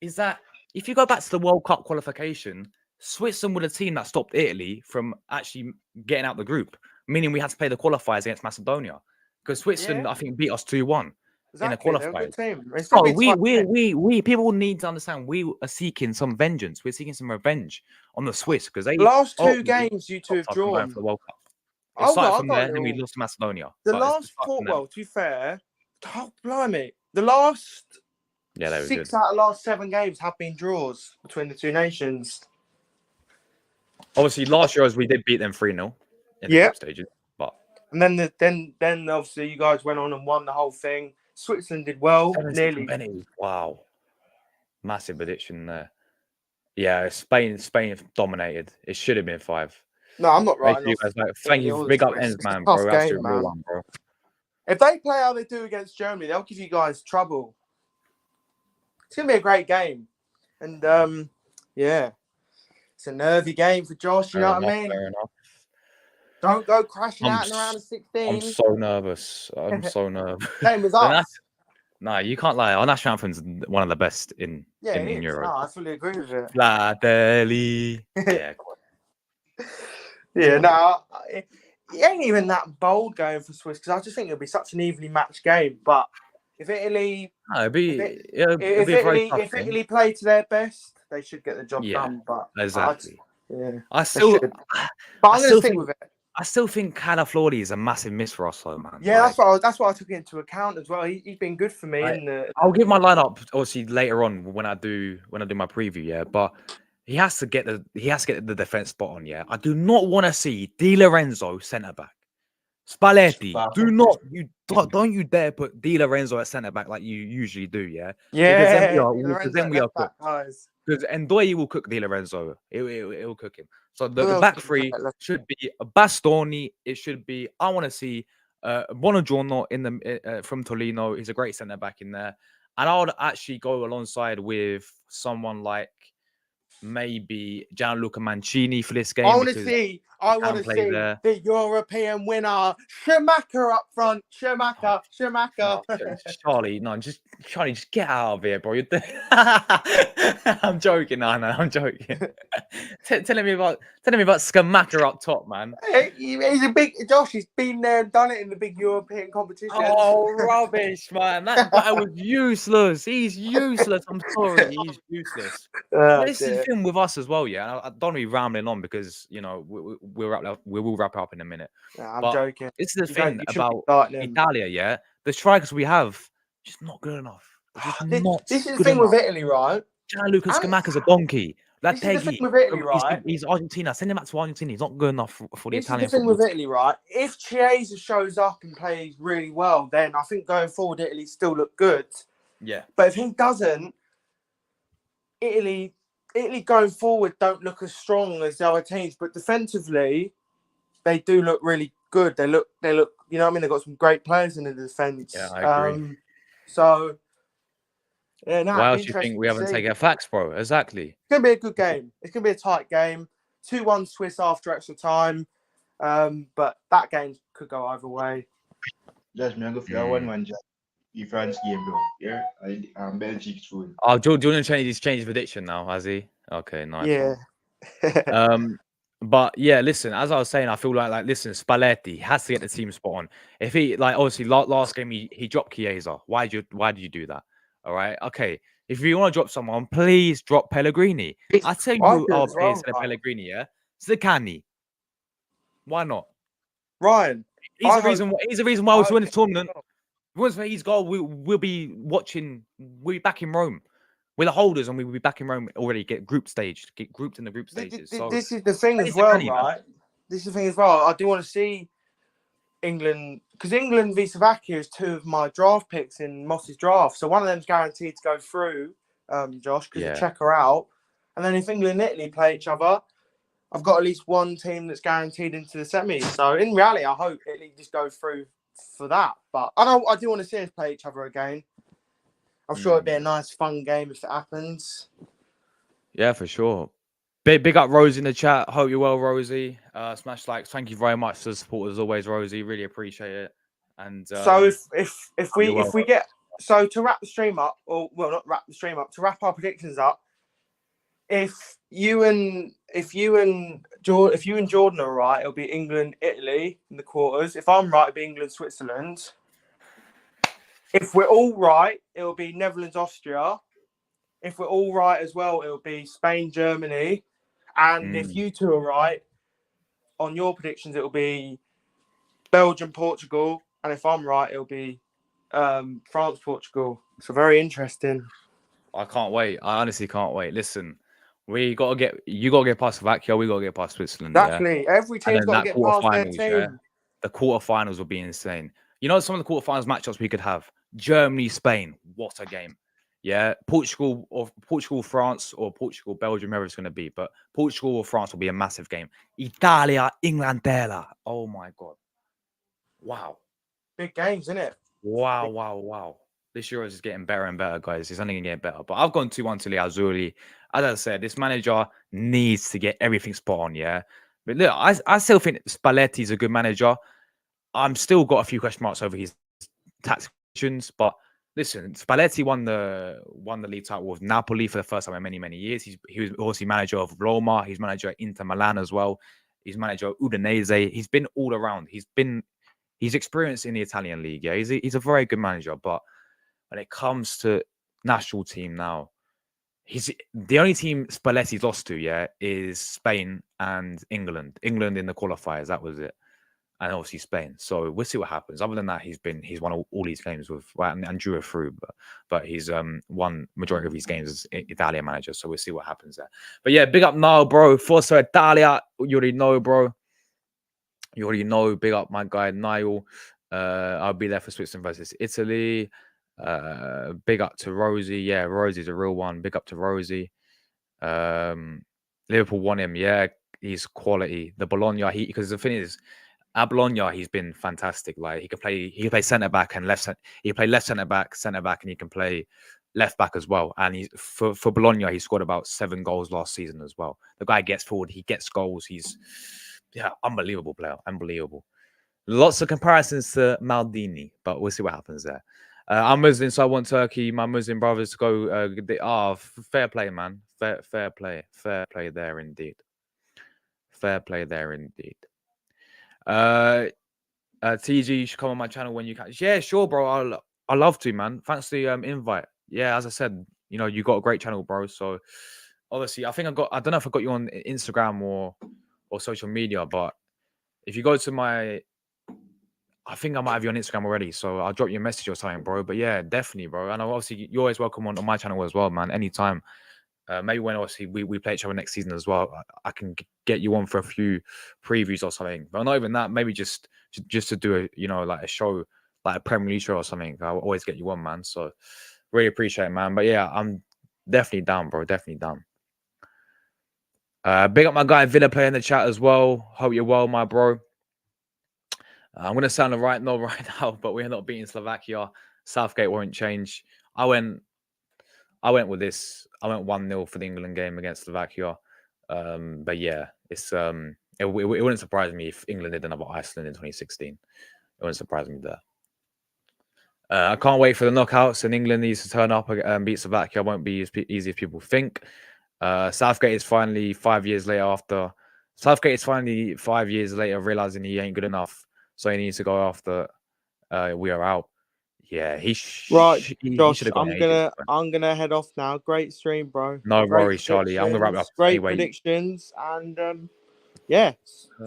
is that if you go back to the World Cup qualification, Switzerland were the team that stopped Italy from actually getting out the group, meaning we had to play the qualifiers against Macedonia because Switzerland, I think, beat us 2-1 in the qualifiers. So we people need to understand we are seeking some vengeance. We're seeking some revenge on the Swiss because they last two games you two have drawn for the World Cup. It started from there, then we lost to Macedonia. The last four, well, to be fair, oh, blimey, the last 6 out of the last 7 games have been draws between the two nations. Obviously, last year we did beat them 3-0 in the group stages, but and then obviously you guys went on and won the whole thing. Switzerland did well, nearly. Wow, massive prediction there. Yeah, Spain dominated. It should have been 5. No, I'm not right. Thank you, big up ends, man, bro. That's a real one, bro. If they play how they do against Germany, they'll give you guys trouble. It's gonna be a great game, and yeah, it's a nervy game for Josh. You know what I mean? Fair enough. Don't go crashing out in the round of 16. I'm so nervous. Same as us. No, you can't lie. Our national anthem's one of the best in Europe. No, I fully agree with it. Fratelli. Yeah, yeah, no, it ain't even that bold going for Swiss because I just think it'll be such an evenly matched game. But if Italy, if Italy play to their best, they should get the job done. But exactly. But I'm going to stick with it. I still think Calaflori is a massive miss for us, though, man. Yeah, that's what I took into account as well. He's been good for me. I'll give my lineup obviously later on when I do my preview. Yeah, but he has to get the defense spot on. Yeah, I do not want to see Di Lorenzo centre back. Spalletti, don't you dare put Di Lorenzo at centre back like you usually do. Yeah, because then we are cooked. Because Ndoye will cook Di Lorenzo. It will cook him. So the back three should be Bastoni. It should be. I want to see Buongiorno from Torino. He's a great centre back in there, and I would actually go alongside with someone like maybe Gianluca Mancini for this game. I want to see the European winner, Schumacher up front. Schumacher. Charlie, just get out of here, bro. I'm joking. No, I'm joking. telling me about Schumacher up top, man. He's a big Josh. He's been there and done it in the big European competition. Oh, rubbish, man! That guy was useless. He's useless. I'm sorry, he's useless. This is the thing with us as well, yeah. I don't be rambling on because we will wrap it up in a minute. Nah, I'm But joking. this is the You don't. thing You shouldn't be about starting him. Italia, yeah. The strikers we have just not good enough. They're just not This is the good thing enough. with Italy, right? Gianluca And Scamacca's a donkey. this is the thing Lategui, with Italy, right? he's Argentina. Send him back to Argentina. He's not good enough for the This is Italian the thing football with team. Italy, right? If Chiesa shows up and plays really well, then I think going forward, Italy still look good. Yeah. But if he doesn't, Italy going forward don't look as strong as the other teams. But defensively, they do look really good. They look. You know what I mean? They've got some great players in the defence. Yeah, I agree. So yeah, no, Why it'd be else do you think interesting we to haven't see. taken facts, bro? Exactly. It's gonna be a good game. It's gonna be a tight game. 2-1 Swiss after extra time. But that game could go either way. Just me go for your 1-1 just the France game, bro. Yeah, Belgium soon. Oh, do you want to change his prediction now? Has he? Okay, nice Yeah. one. But yeah, listen. As I was saying, I feel like listen, Spalletti has to get the team spot on. If he obviously last game he dropped Chiesa. Why did you do that? All right, okay. If you want to drop someone, please drop Pellegrini. I tell you I who do our as players well, for right? Pellegrini, yeah, Zicani. Why not? Ryan, He's I the reason. He's the reason why I we hope win the tournament. Once he's goal, we'll be watching. We'll be back in Rome. We're the holders, and we'll be back in Rome already. Get grouped in the group stages. So this is the thing as he's the well, canny, man. right? This is the thing as well. I do want to see England, because England v Slovakia is two of my draft picks in Moss's draft. So one of them's guaranteed to go through, Josh, because you check her out. And then if England and Italy play each other, I've got at least one team that's guaranteed into the semis. So in reality, I hope Italy just go through for that. But I do want to see us play each other again. I'm sure it'd be a nice, fun game if it happens. Yeah, for sure. Big up Rosie in the chat. Hope you're well, Rosie. Smash likes. Thank you very much for the support as always, Rosie. Really appreciate it. And so if we get to wrap the stream up, or well, not wrap the stream up, to wrap our predictions up. If you and Jordan are right, it'll be England, Italy in the quarters. If I'm right, it'll be England, Switzerland. If we're all right, it'll be Netherlands, Austria. If we're all right as well, it'll be Spain, Germany. And if you two are right on your predictions, it'll be Belgium, Portugal. And if I'm right, it'll be France, Portugal. So very interesting. I can't wait. I honestly can't wait. Listen, you got to get past Slovakia. We got to get past Switzerland. Exactly. Yeah? Every team's got to get past their team. Yeah? The quarterfinals will be insane. You know, some of the quarterfinals matchups we could have: Germany, Spain. What a game! Yeah, Portugal, France, or Portugal, Belgium, whoever it's going to be. But Portugal or France will be a massive game. Italia, Inglaterra. Oh my god! Wow. Big games, isn't it? Wow. This Euro is getting better and better, guys. It's only going to get better. But I've gone 2-1 to the Azzurri. As I said, this manager needs to get everything spot on, yeah? But look, I still think Spalletti's a good manager. I'm still got a few question marks over his tactics, but listen, Spalletti won the league title with Napoli for the first time in many, many years. He was obviously manager of Roma. He's manager at Inter Milan as well. He's manager of Udinese. He's been all around. He's experienced in the Italian league. Yeah, he's a very good manager. But when it comes to national team now, he's the only team Spalletti's lost to. Yeah, is Spain and England. England in the qualifiers. That was it, and obviously Spain. So we'll see what happens. Other than that, he's won all these games with and drew it through. But he's won majority of his games as Italian manager. So we'll see what happens there. But yeah, big up Niall, bro. Forza Italia. You already know, bro. You already know, big up my guy Niall. I'll be there for Switzerland versus Italy. Big up to Rosie. Yeah, Rosie's a real one. Big up to Rosie. Liverpool won him. Yeah, he's quality. The Bologna, because the thing is, at Bologna, he's been fantastic. Like he can play centre back and left. He can play left centre back, and he can play left back as well. And he's for Bologna, he scored about 7 goals last season as well. The guy gets forward, he gets goals. He's unbelievable player, unbelievable. Lots of comparisons to Maldini, but we'll see what happens there. I'm Muslim, so I want Turkey, my Muslim brothers, to go. Fair play, man. Fair play there indeed. Fair play there indeed. TG, you should come on my channel when you can. Yeah, sure, bro. I love to, man. Thanks for the invite. Yeah, as I said, you got a great channel, bro. So obviously, I don't know if I got you on Instagram or or social media, but if you go to my, I think I might have you on Instagram already, so I'll drop you a message or something, bro. But yeah, definitely, bro. And obviously, you're always welcome on my channel as well, man. Anytime. Maybe when obviously we play each other next season as well, I can get you on for a few previews or something. But not even that, maybe just to do a like a show, like a Premier League show or something. I'll always get you on, man. So really appreciate it, man. But yeah, I'm definitely down, bro. Definitely down. Big up my guy Villa player in the chat as well. Hope you're well, my bro. I'm gonna sound the right note right now, but we're not beating Slovakia. Southgate won't change. I went with this. I went 1-0 for the England game against Slovakia. But yeah, it's it wouldn't surprise me if England did another Iceland in 2016. It wouldn't surprise me there. I can't wait for the knockouts, and England needs to turn up and beat Slovakia. It won't be as easy as people think. Southgate is finally 5 years later after. Southgate is finally 5 years later realizing he ain't good enough, so he needs to go after. We are out. Yeah, he should Josh, have gone I'm ages gonna ago. I'm gonna head off now. Great stream, bro. No Great worries, Charlie. I'm gonna wrap it up Great anyway. predictions, and yeah,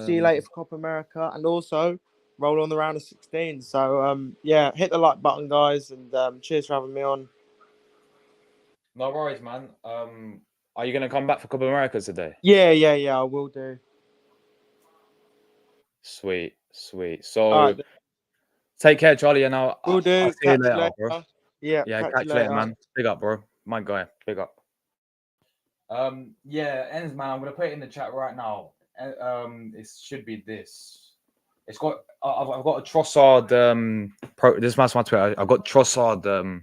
see you later for Copa America, and also roll on the round of 16. So yeah, hit the like button, guys, and cheers for having me on. No worries, man. Are you gonna come back for Copa America today? Yeah, I will do. Sweet. So All right, take care, Charlie, and I'll will do. see you Catch later, you bro. later. Yeah, Catch you later, man. Big up, bro. My guy. Big up. Yeah, ends, man. I'm gonna put it in the chat right now. It should be this. It's got. I've got a Trossard. This is my Twitter. I've got Trossard.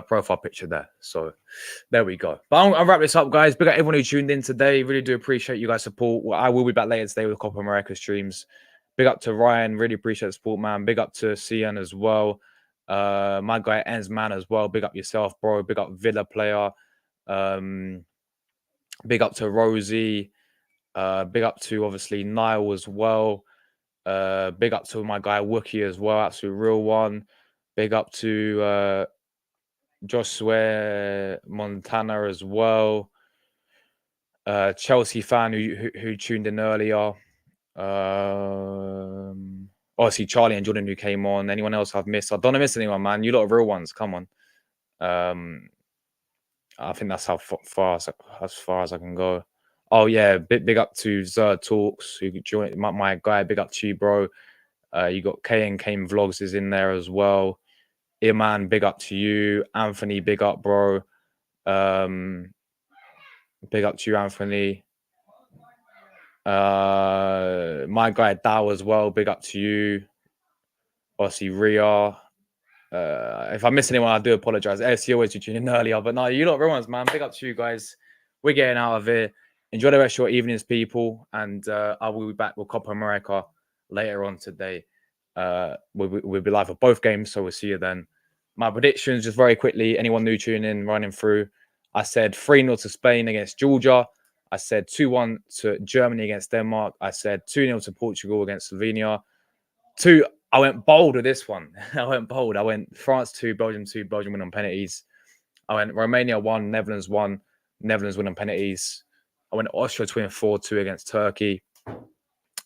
Profile picture there. So there we go. But I'll wrap this up, guys. Big up everyone who tuned in today. Really do appreciate you guys' support. Well, I will be back later today with Copa America streams. Big up to Ryan. Really appreciate the support, man. Big up to Cian as well. My guy Ends man as well. Big up yourself, bro. Big up Villa player. Big up to Rosie. Big up to obviously Niall as well. Big up to my guy Wookie as well. Absolute real one. Big up to Joshua Montana as well. Chelsea fan who tuned in earlier. Obviously Charlie and Jordan who came on. Anyone else I've missed? I don't want to miss anyone, man. You lot are real ones. Come on. I think that's as far as I can go. Oh yeah, big up to Zer Talks who joined my guy. Big up to you, bro. You got K and Kane Vlogs is in there as well. Iman, big up to you. Anthony, big up, bro. Big up to you, Anthony. My guy Dow as well. Big up to you. Obviously, Ria. If I miss anyone, I do apologize. AFC always tuning in earlier, but no, you lot, everyone's man. Big up to you guys. We're getting out of here. Enjoy the rest of your evenings, people, and I will be back with Copa America later on today. We'll be live for both games, so we'll see you then. My predictions, just very quickly. Anyone new tuning in, running through. I said 3-0 to Spain against Georgia. I said 2-1 to Germany against Denmark. I said 2-0 to Portugal against Slovenia. I went bold with this one. I went France 2, Belgium 2, Belgium win on penalties. I went Romania 1, Netherlands 1, Netherlands win on penalties. I went Austria to win 4-2 against Turkey.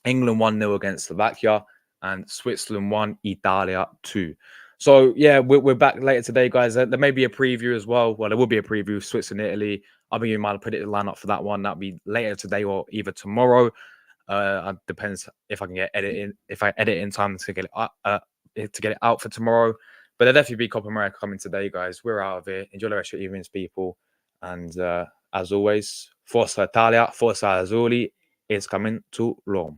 England 1-0 against Slovakia. And Switzerland 1, Italia 2. So, yeah, we're back later today, guys. There may be a preview as well. Well, there will be a preview of Switzerland, Italy. I'll be in my predicted lineup for that one. That'll be later today or either tomorrow. Depends if I can get if I edit in time to get it out for tomorrow. But there'll definitely be Copa America coming today, guys. We're out of here. Enjoy the rest of your evenings, people. And as always, Forza Italia, Forza Azzurri is coming to Rome.